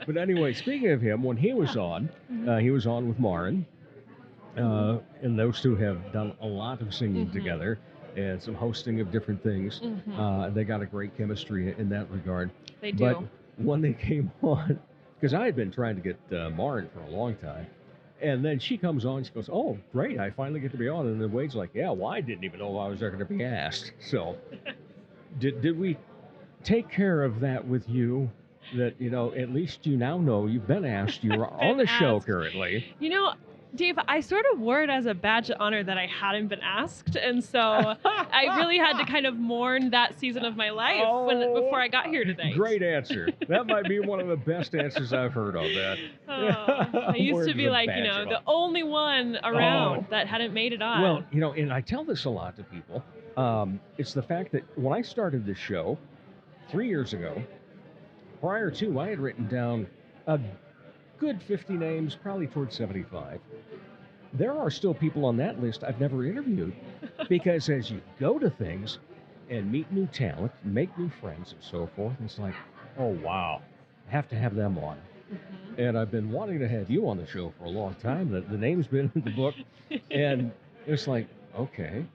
But anyway, speaking of him, when he was on with Marin. And those two have done a lot of singing together and some hosting of different things. They got a great chemistry in that regard. They do. But when they came on, because I had been trying to get Marin for a long time, and then she comes on, she goes, "Oh, great, I finally get to be on." And then Wade's like, "Yeah, well, I didn't even know I was going to be asked." So did we take care of that with you? That, at least you now know you've been asked. You are on the show asked. currently. Dave, I sort of wore it as a badge of honor that I hadn't been asked, and so I really had to kind of mourn that season of my life before I got here today. Great answer. That might be one of the best answers I've heard on that. I used Word to of be the like, badge of the honor. only one around that hadn't made it on. Well, and I tell this a lot to people. It's the fact that when I started this show 3 years ago, prior to, I had written down a good 50 names, probably towards 75. There are still people on that list I've never interviewed, because as you go to things and meet new talent, make new friends and so forth, it's like, oh, wow, I have to have them on. And I've been wanting to have you on the show for a long time. The name's been in the book, and it's like, okay,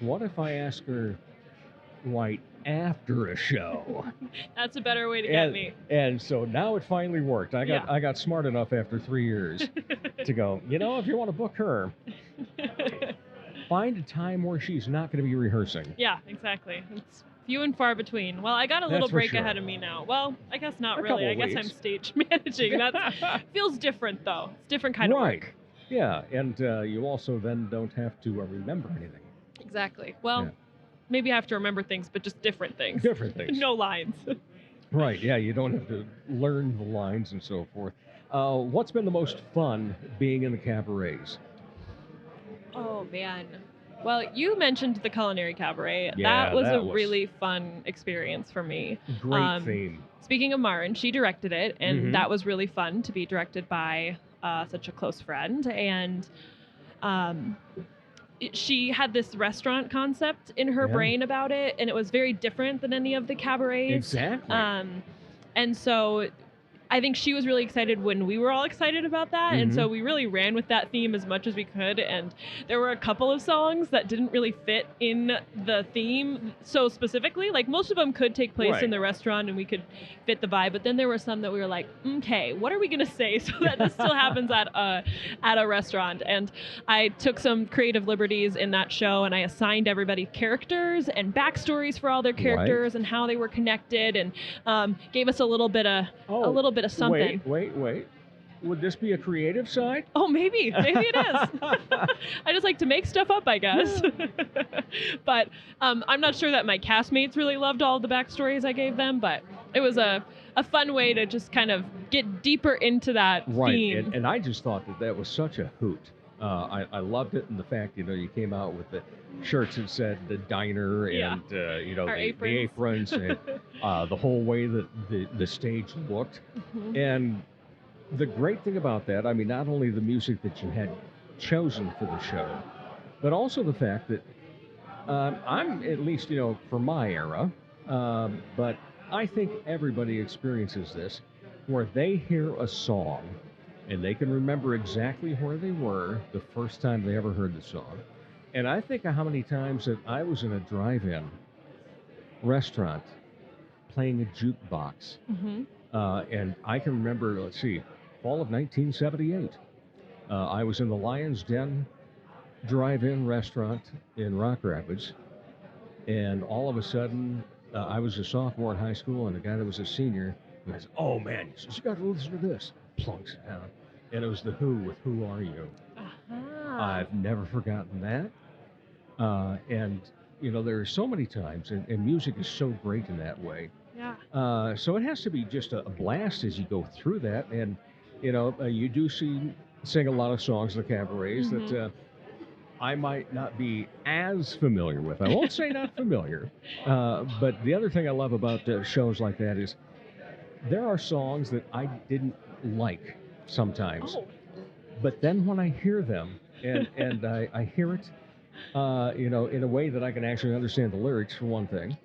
what if I ask her right after a show? That's a better way to get me. And so now it finally worked. I got smart enough after 3 years to go, if you want to book her, find a time where she's not going to be rehearsing. Yeah, exactly. It's few and far between. Well, I got a little That's for break sure. ahead of me now. Well, I guess not A really. couple I of guess I'm weeks. stage managing. That feels different, though. It's different kind of Right. work. Yeah, and you also then don't have to remember anything. Exactly. Well, Yeah. maybe I have to remember things, but just different things. Different things. No lines. Right, yeah, you don't have to learn the lines and so forth. What's been the most fun being in the cabarets? Oh, man. Well, you mentioned the culinary cabaret. Yeah, that was that a was- really fun experience for me. Great theme. Speaking of Marin, she directed it, and Mhm. that was really fun to be directed by such a close friend. And she had this restaurant concept in her Yeah. brain about it, and it was very different than any of the cabarets. Exactly. And so I think she was really excited when we were all excited about that. And so we really ran with that theme as much as we could. And there were a couple of songs that didn't really fit in the theme so specifically. Like most of them could take place Right. in the restaurant and we could fit the vibe. But then there were some that we were like, okay, what are we going to say so that this still happens at a restaurant? And I took some creative liberties in that show, and I assigned everybody characters and backstories for all their characters and how they were connected, and gave us a little bit of something. Wait. Would this be a creative side? Oh, maybe it is. I just like to make stuff up, I guess. But I'm not sure that my castmates really loved all the backstories I gave them, but it was a fun way to just kind of get deeper into that Right, theme. and I just thought that was such a hoot. I loved it, and the fact, you came out with the shirts that said the diner and, Our the aprons. aprons and the whole way that the stage looked. Mhm. And the great thing about that, I mean, not only the music that you had chosen for the show, but also the fact that I'm, at least, for my era, but I think everybody experiences this, where they hear a song and they can remember exactly where they were the first time they ever heard the song. And I think of how many times that I was in a drive-in restaurant playing a jukebox. Mhm. And I can remember, let's see, fall of 1978. I was in the Lion's Den drive-in restaurant in Rock Rapids. And all of a sudden, I was a sophomore in high school, and the guy that was a senior goes, "Oh, man," he says, "you got to listen to this." Plunks it down. And it was The Who with "Who Are You?" I've never forgotten that. And, there are so many times, and music is so great in that way. Yeah. So it has to be just a blast as you go through that. And, you do sing a lot of songs in the cabarets that I might not be as familiar with. I won't say not familiar. But the other thing I love about shows like that is there are songs that I didn't like sometimes. Oh. But then when I hear them and I hear it, in a way that I can actually understand the lyrics, for one thing.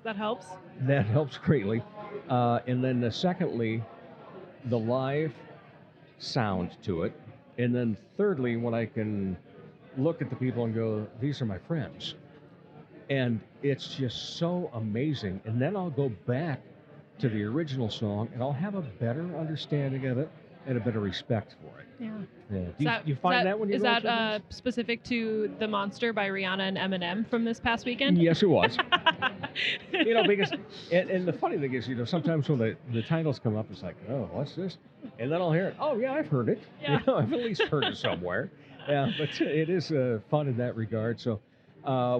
That helps. That helps greatly. And then secondly, the live sound to it. And then thirdly, when I can look at the people and go, these are my friends. And it's just so amazing. And then I'll go back to the original song and I'll have a better understanding of it and a better respect for it. Yeah. Do you find that when you is go that specific to The Monster by Rihanna and Eminem from this past weekend? Yes, it was. Because and the funny thing is, sometimes when the titles come up, it's like, oh, what's this? And then I'll hear it. Oh, yeah, I've heard it. Yeah. I've at least heard it somewhere. Yeah, but it is fun in that regard. So,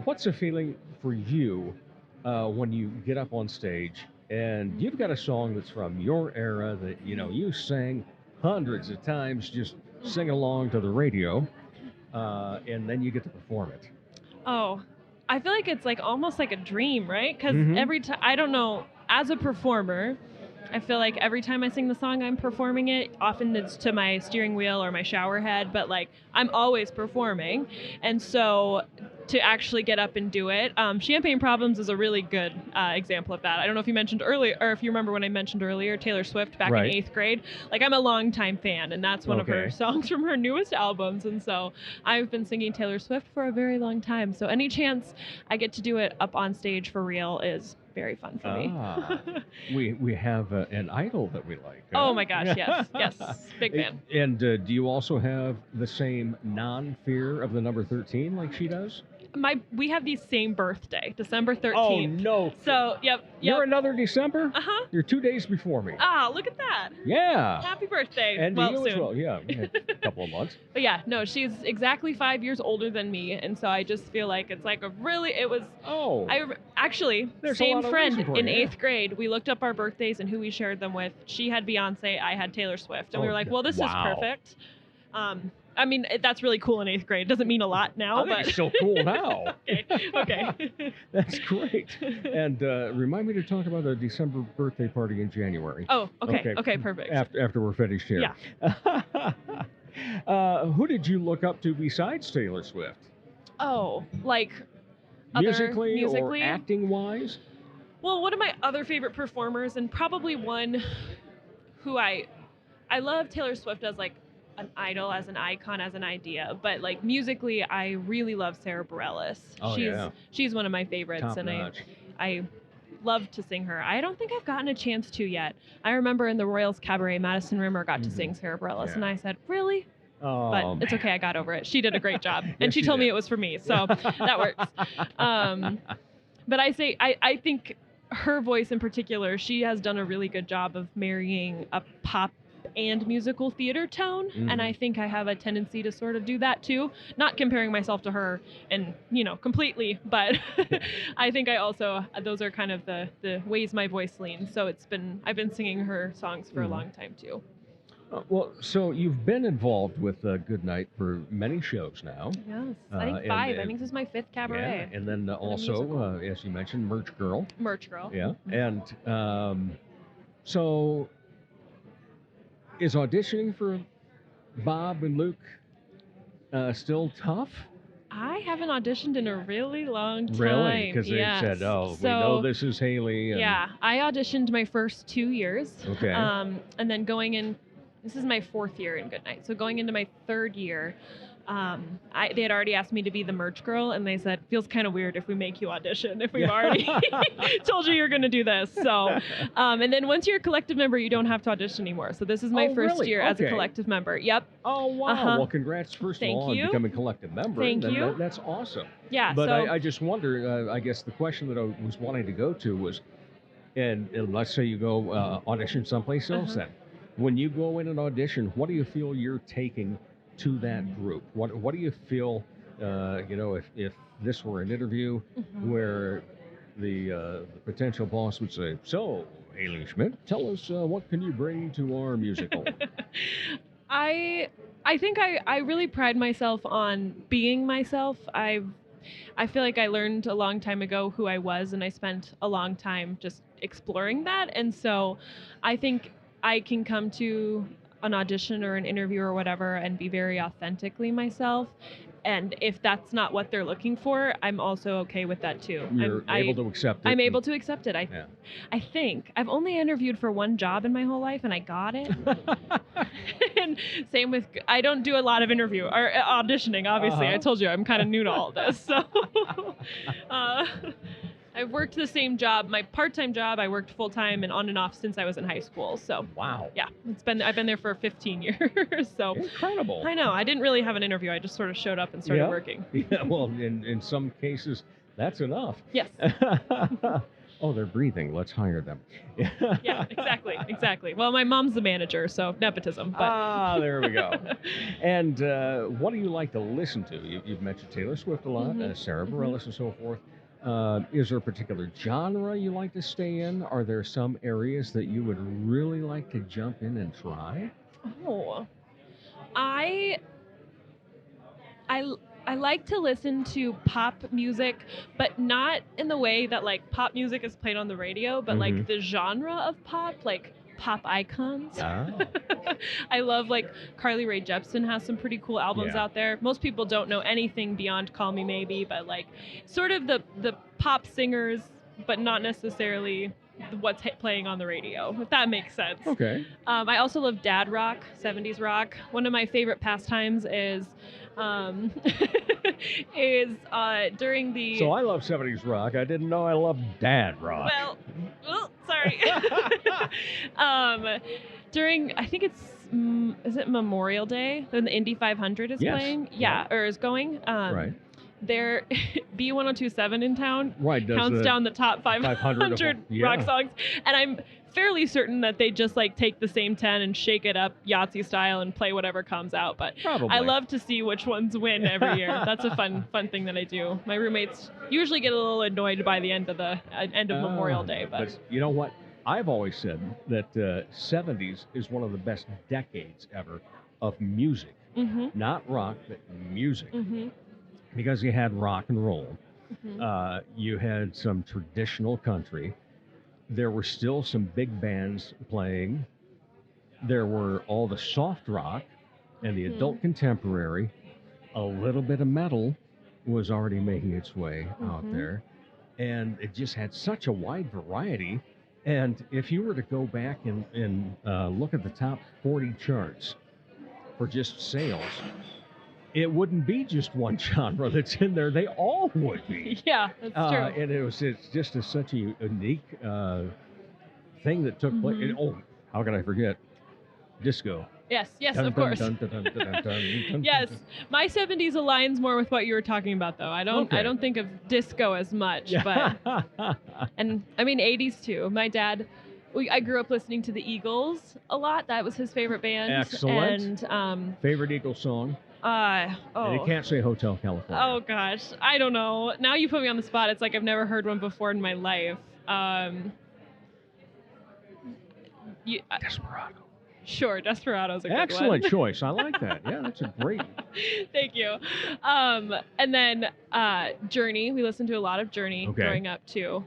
what's the feeling for you when you get up on stage and you've got a song that's from your era that you sang hundreds of times, just sing along to the radio, and then you get to perform it? Oh, I feel like it's like almost like a dream, right? Because Mhm. every time, I don't know, as a performer, I feel like every time I sing the song, I'm performing it. Often it's to my steering wheel or my shower head, but like I'm always performing. And so to actually get up and do it, Champagne Problems is a really good example of that. I don't know if you mentioned earlier, or if you remember when I mentioned earlier, Taylor Swift back Right. in 8th grade. Like I'm a longtime fan, and that's one of her Okay. songs from her newest albums. And so I've been singing Taylor Swift for a very long time. So any chance I get to do it up on stage for real is very fun for me. We have an idol that we like. Oh my gosh, yes, big fan. And do you also have the same non-fear of the number 13 like she does? we have the same birthday, December 13th. Oh, no. So, yep. You're another December? Uh-huh. You're 2 days before me. Ah, look at that. Yeah. Happy birthday. And well, you soon. as well. Yeah, we had a couple of months. But yeah, no, she's exactly 5 years older than me, and so I just feel like it's like actually, There's a same lot of friend reason for in it, yeah. 8th grade. We looked up our birthdays and who we shared them with. She had Beyonce, I had Taylor Swift, and we were like, well, this is perfect. I mean, that's really cool in 8th grade. It doesn't mean a lot now, I think but it's still cool now. okay. That's great. And remind me to talk about a December birthday party in January. Oh, okay, perfect. After we're finished here. Yeah. Who did you look up to besides Taylor Swift? Oh, like Musically other or acting-wise? Well, one of my other favorite performers, and probably one who I love Taylor Swift as like an idol, as an icon, as an idea, but like musically, I really love Sarah Bareilles. She's one of my favorites, Top and notch. I love to sing her. I don't think I've gotten a chance to yet. I remember in the Royals Cabaret, Madison Rimmer got to sing Sarah Bareilles, and I said, really? Oh, but it's okay. I got over it. She did a great job, and Yes, she she told did. me it was for me, so that works. But I think her voice in particular, she has done a really good job of marrying a pop and musical theater tone, and I think I have a tendency to sort of do that too. Not comparing myself to her, and completely, but I think I also those are kind of the ways my voice leans. So I've been singing her songs for a long time too. Well, so you've been involved with Good Night for many shows now. Yes, I think 5. I think this is my 5th cabaret. Yeah, and then also, as you mentioned, Merch Girl. Merch Girl. Yeah, and so is auditioning for Bob and Luke still tough? I haven't auditioned in a really long time. Really? Because they said, we know this is Hailey. And... Yeah, I auditioned my first 2 years. Okay. And then going in, this is my 4th year in Good Night. So going into my 3rd year, they had already asked me to be the merch girl, and they said, feels kind of weird if we make you audition, if we've already told you you're going to do this. So, and then once you're a collective member, you don't have to audition anymore. So this is my first year as a collective member. Yep. Oh, wow. Well, congrats, first of all, on becoming a collective member. Thank you. That's awesome. Yeah. But I just wonder, I guess the question that I was wanting to go to was, and let's say you go audition someplace else then. When you go in an audition, what do you feel you're taking to that group? What do you feel, if this were an interview where the potential boss would say, so, Hailey Schmidt, tell us what can you bring to our musical? I think I really pride myself on being myself. I feel like I learned a long time ago who I was, and I spent a long time just exploring that. And so I think I can come to an audition or an interview or whatever and be very authentically myself. And if that's not what they're looking for, I'm also okay with that too. You're able to accept it. I'm able to accept it. I think I've only interviewed for one job in my whole life, and I got it. And same with, I don't do a lot of interview or auditioning. Obviously, I told you I'm kind of new to all this. So I've worked the same job, my part-time job. I worked full-time and on and off since I was in high school. So wow, yeah, I've been there for 15 years. So incredible. I know. I didn't really have an interview. I just sort of showed up and started working. Yeah. Well, in some cases, that's enough. Yes. Oh, they're breathing. Let's hire them. Yeah, exactly. Well, my mom's the manager, so nepotism. But. There we go. And what do you like to listen to? You've mentioned Taylor Swift a lot, Sarah Bareilles and so forth. Is there a particular genre you like to stay in? Are there some areas that you would really like to jump in and try? Oh, I like to listen to pop music, but not in the way that like pop music is played on the radio, but like the genre of pop, like pop icons. I love like Carly Rae Jepsen has some pretty cool albums out there. Most people don't know anything beyond Call Me Maybe, but like sort of the pop singers, but not necessarily what's playing on the radio, if that makes sense. Okay. I also love dad rock, 70s rock. One of my favorite pastimes is during the... So I love 70s rock. I didn't know I loved dad rock. Well, sorry. During, I think it's, is it Memorial Day? When the Indy 500 is playing? Yeah, or is going. Right. Their B1027 in town does counts down the top 500 yeah. rock songs, and I'm fairly certain that they just like take the same 10 and shake it up Yahtzee style and play whatever comes out. But Probably. I love to see which ones win every year. That's a fun thing that I do. My roommates usually get a little annoyed by the end of Memorial Day, but you know what? I've always said that 70s is one of the best decades ever of music. Not rock, but music. Because you had rock and roll. You had some traditional country. There were still some big bands playing. There were all the soft rock and the adult contemporary. A little bit of metal was already making its way out there. And it just had such a wide variety. And if you were to go back and look at the top 40 charts for just sales, it wouldn't be just one genre that's in there. They all would be. Yeah, that's true. And it's just such a unique thing that took place. And, how can I forget? Disco. Yes, Dun, of dun, course. dun, dun, dun, dun, dun, dun, Yes, dun. my 70s aligns more with what you were talking about, though. I don't think of disco as much, but and I mean 80s too. My dad, I grew up listening to the Eagles a lot. That was his favorite band. Excellent. And Favorite Eagles song? And you can't say Hotel California. Oh gosh, I don't know. Now you put me on the spot. It's like I've never heard one before in my life. Desperado. Sure, Desperado's a good one. Excellent choice. I like that. Yeah, that's a great. Thank you. And then Journey. We listened to a lot of Journey growing up too.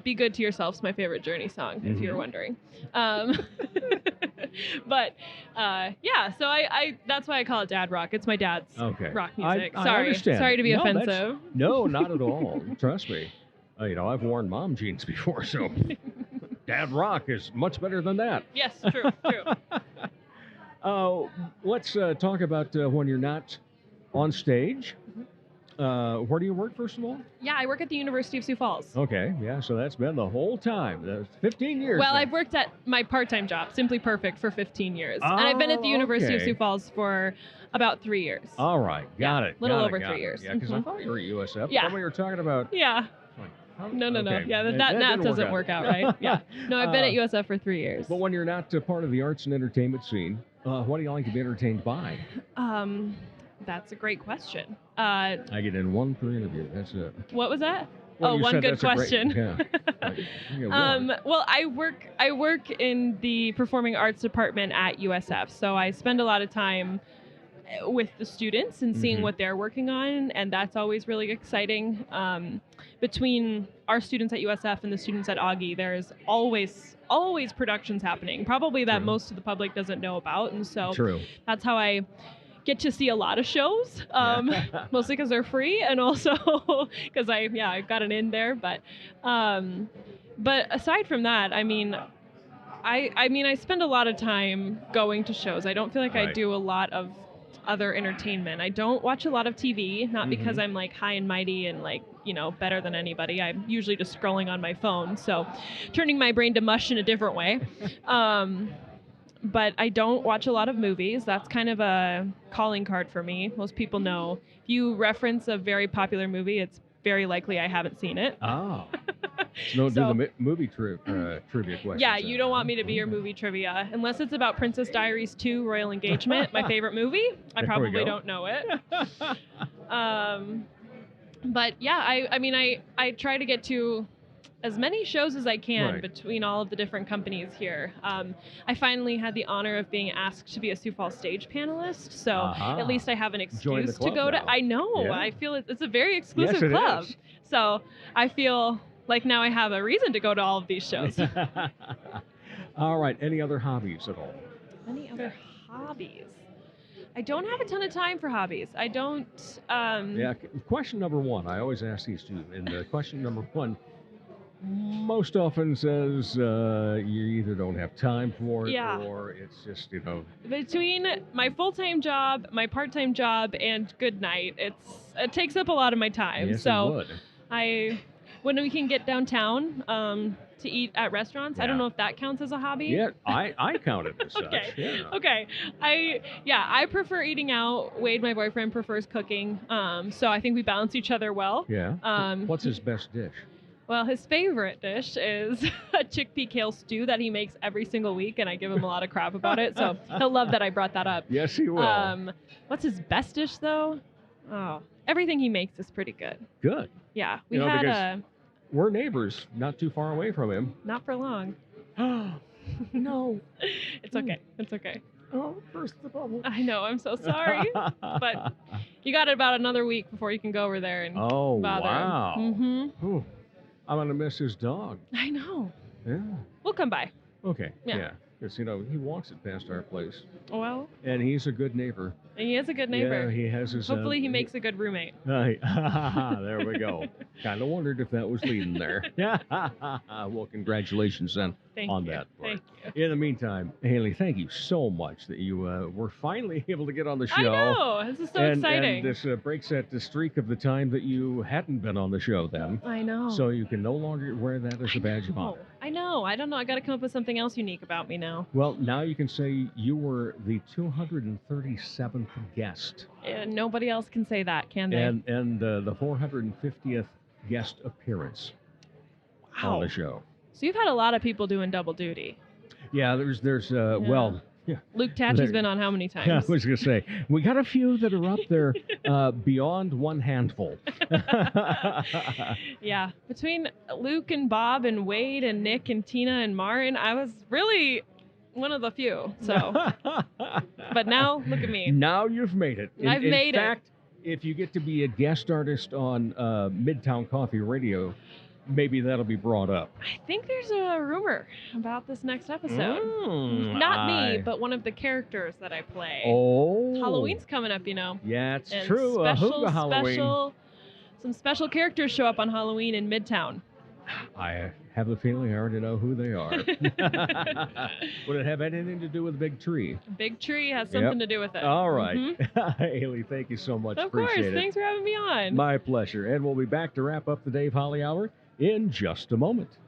Be Good to Yourself's my favorite Journey song, if you're wondering. But yeah, so I that's why I call it dad rock. It's my dad's rock music. I Sorry. understand. Sorry to be offensive. No, not at all. Trust me. I've worn mom jeans before, so dad rock is much better than that. Yes, true. Let's talk about when you're not on stage. Where do you work, first of all? Yeah, I work at the University of Sioux Falls. Okay, yeah, so that's been the whole time. That's 15 years. Well, now. I've worked at my part-time job, Simply Perfect, for 15 years. And I've been at the University of Sioux Falls for about 3 years. All right, got it. A little over 3 years. Yeah, because I thought you were at USF. Yeah. When we were talking about... Yeah. No. Okay. Yeah, that doesn't work out, right? Yeah. No, I've been at USF for 3 years. But when you're not part of the arts and entertainment scene, what do you like to be entertained by? That's a great question. I get in one per interview. That's it. What was that? Well, one good question. Well, I work in the performing arts department at USF, so I spend a lot of time with the students and seeing what they're working on, and that's always really exciting. Between our students at USF and the students at Augie, there's always productions happening, probably that most of the public doesn't know about, and so that's how I get to see a lot of shows, mostly because they're free, and also because I've got an in there. But aside from that, I mean, I spend a lot of time going to shows. I don't feel like I do a lot of other entertainment. I don't watch a lot of TV, not because I'm like high and mighty and like, better than anybody. I'm usually just scrolling on my phone, so turning my brain to mush in a different way. But I don't watch a lot of movies. That's kind of a calling card for me. Most people know if you reference a very popular movie, it's very likely I haven't seen it. Oh. So do the movie trivia questions. Yeah, you don't want me to be your movie trivia. Unless it's about Princess Diaries 2, Royal Engagement, my favorite movie. I probably don't know it. But yeah, I try to get to as many shows as I can between all of the different companies here. I finally had the honor of being asked to be a Sioux Falls stage panelist, so at least I have an excuse to go to. I know. Yeah. I feel it's a very exclusive club. Is. So I feel like now I have a reason to go to all of these shows. All right. Any other hobbies at all? Any other hobbies? I don't have a ton of time for hobbies. I don't. Question number one. I always ask these two. And question number one most often says you either don't have time for it or it's just, Between my full-time job, my part-time job, and good night, it takes up a lot of my time. Yes, so it would. when we can get downtown to eat at restaurants. I don't know if that counts as a hobby. Yeah, I count it as such. Okay. Yeah. Okay. I prefer eating out. Wade, my boyfriend, prefers cooking. So I think we balance each other well. Yeah. What's his best dish? Well, his favorite dish is a chickpea kale stew that he makes every single week, and I give him a lot of crap about it. So he'll love that I brought that up. Yes, he will. What's his best dish, though? Oh, everything he makes is pretty good. Good. Yeah. We had we're neighbors, not too far away from him. Not for long. No. It's okay. It's okay. Oh, burst the bubble. I know. I'm so sorry. But you got about another week before you can go over there and bother wow. him. Mm-hmm. Ooh, I'm going to miss his dog. I know. Yeah. We'll come by. Okay. Yeah. Because, he walks it past our place. Well. And he's a good neighbor. He is a good neighbor. Yeah, he has his... Hopefully he makes a good roommate. There we go. Kind of wondered if that was leading there. Well, congratulations then on that part. Thank you. In the meantime, Hailey, thank you so much that you were finally able to get on the show. I know. This is so exciting. And this breaks the streak of the time that you hadn't been on the show then. I know. So you can no longer wear that as a badge of honor. I know. I don't know. I got to come up with something else unique about me now. Well, now you can say you were the 237th guest. Nobody else can say that, can they? And the 450th guest appearance on the show. So you've had a lot of people doing double duty. Yeah, well... Yeah. Luke Tatchy's been on how many times? I was going to say, we got a few that are up there beyond one handful. Yeah. Between Luke and Bob and Wade and Nick and Tina and Martin, I was really one of the few. So, but now, look at me. Now you've made it. I've made it. In fact, if you get to be a guest artist on Midtown Coffee Radio, maybe that'll be brought up. I think there's a rumor about this next episode. Not me, but one of the characters that I play. Oh. Halloween's coming up, Yeah, it's and true. Some special characters show up on Halloween in Midtown. I have a feeling I already know who they are. Would it have anything to do with Big Tree? Big Tree has something to do with it. All right. Hailey, thank you so much. Of course. Appreciate it. Thanks for having me on. My pleasure. And we'll be back to wrap up the Dave Holly Hour in just a moment.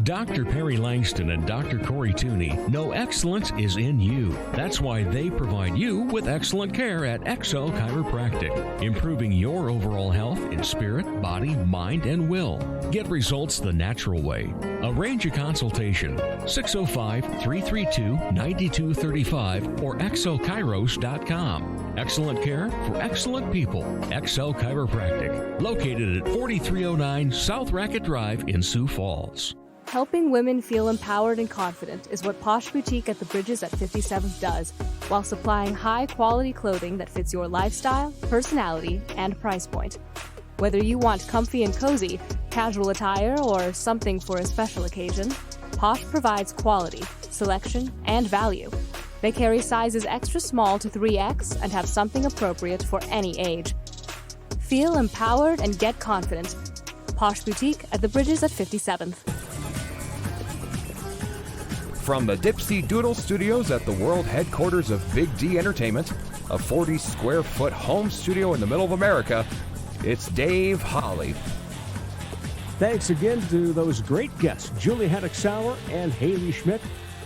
Dr. Perry Langston and Dr. Corey Tooney know excellence is in you. That's why they provide you with excellent care at XL Chiropractic, improving your overall health in spirit, body, mind, and will. Get results the natural way. Arrange a consultation, 605-332-9235 or xlchiros.com. Excellent care for excellent people. XL Chiropractic, located at 4309 South Racket Drive in Sioux Falls. Helping women feel empowered and confident is what Posh Boutique at the Bridges at 57th does, while supplying high-quality clothing that fits your lifestyle, personality, and price point. Whether you want comfy and cozy, casual attire, or something for a special occasion, Posh provides quality, selection, and value. They carry sizes extra small to 3X and have something appropriate for any age. Feel empowered and get confident. Posh Boutique at the Bridges at 57th. From the Dipsy Doodle Studios at the world headquarters of Big D Entertainment, a 40-square-foot home studio in the middle of America, it's Dave Holly. Thanks again to those great guests, Julie Haddock Sauer and Hailey Schmidt.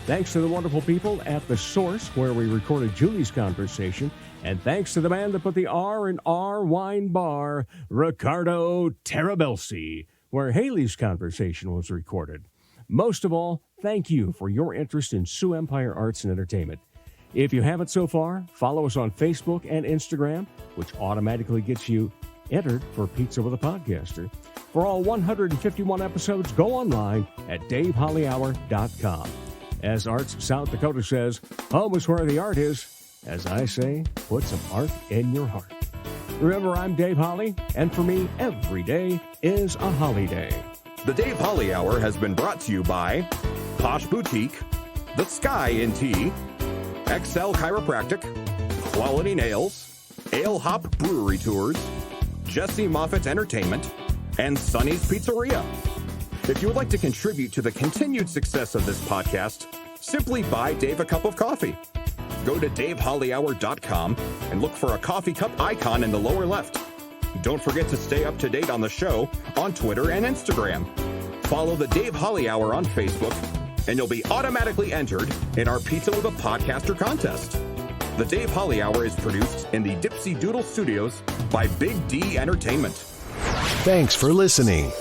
Thanks to the wonderful people at The Source, where we recorded Julie's conversation. And thanks to the man that put the R in R Wine Bar, Ricardo Terabelsi, where Hailey's conversation was recorded. Most of all, thank you for your interest in Sioux Empire Arts and Entertainment. If you haven't so far, follow us on Facebook and Instagram, which automatically gets you entered for Pizza with a Podcaster. For all 151 episodes, go online at DaveHollyHour.com. As Arts South Dakota says, home is where the art is. As I say, put some art in your heart. Remember, I'm Dave Holly, and for me, every day is a holiday. The Dave Holly Hour has been brought to you by Posh Boutique, The Sky in Tea, XL Chiropractic, Quality Nails, Ale Hop Brewery Tours, Jesse Moffitt Entertainment, and Sonny's Pizzeria. If you would like to contribute to the continued success of this podcast, simply buy Dave a cup of coffee. Go to DaveHollyHour.com and look for a coffee cup icon in the lower left. Don't forget to stay up to date on the show on Twitter and Instagram. Follow the Dave Holly Hour on Facebook, and you'll be automatically entered in our Pizza with a Podcaster contest. The Dave Holly Hour is produced in the Dipsy Doodle Studios by Big D Entertainment. Thanks for listening.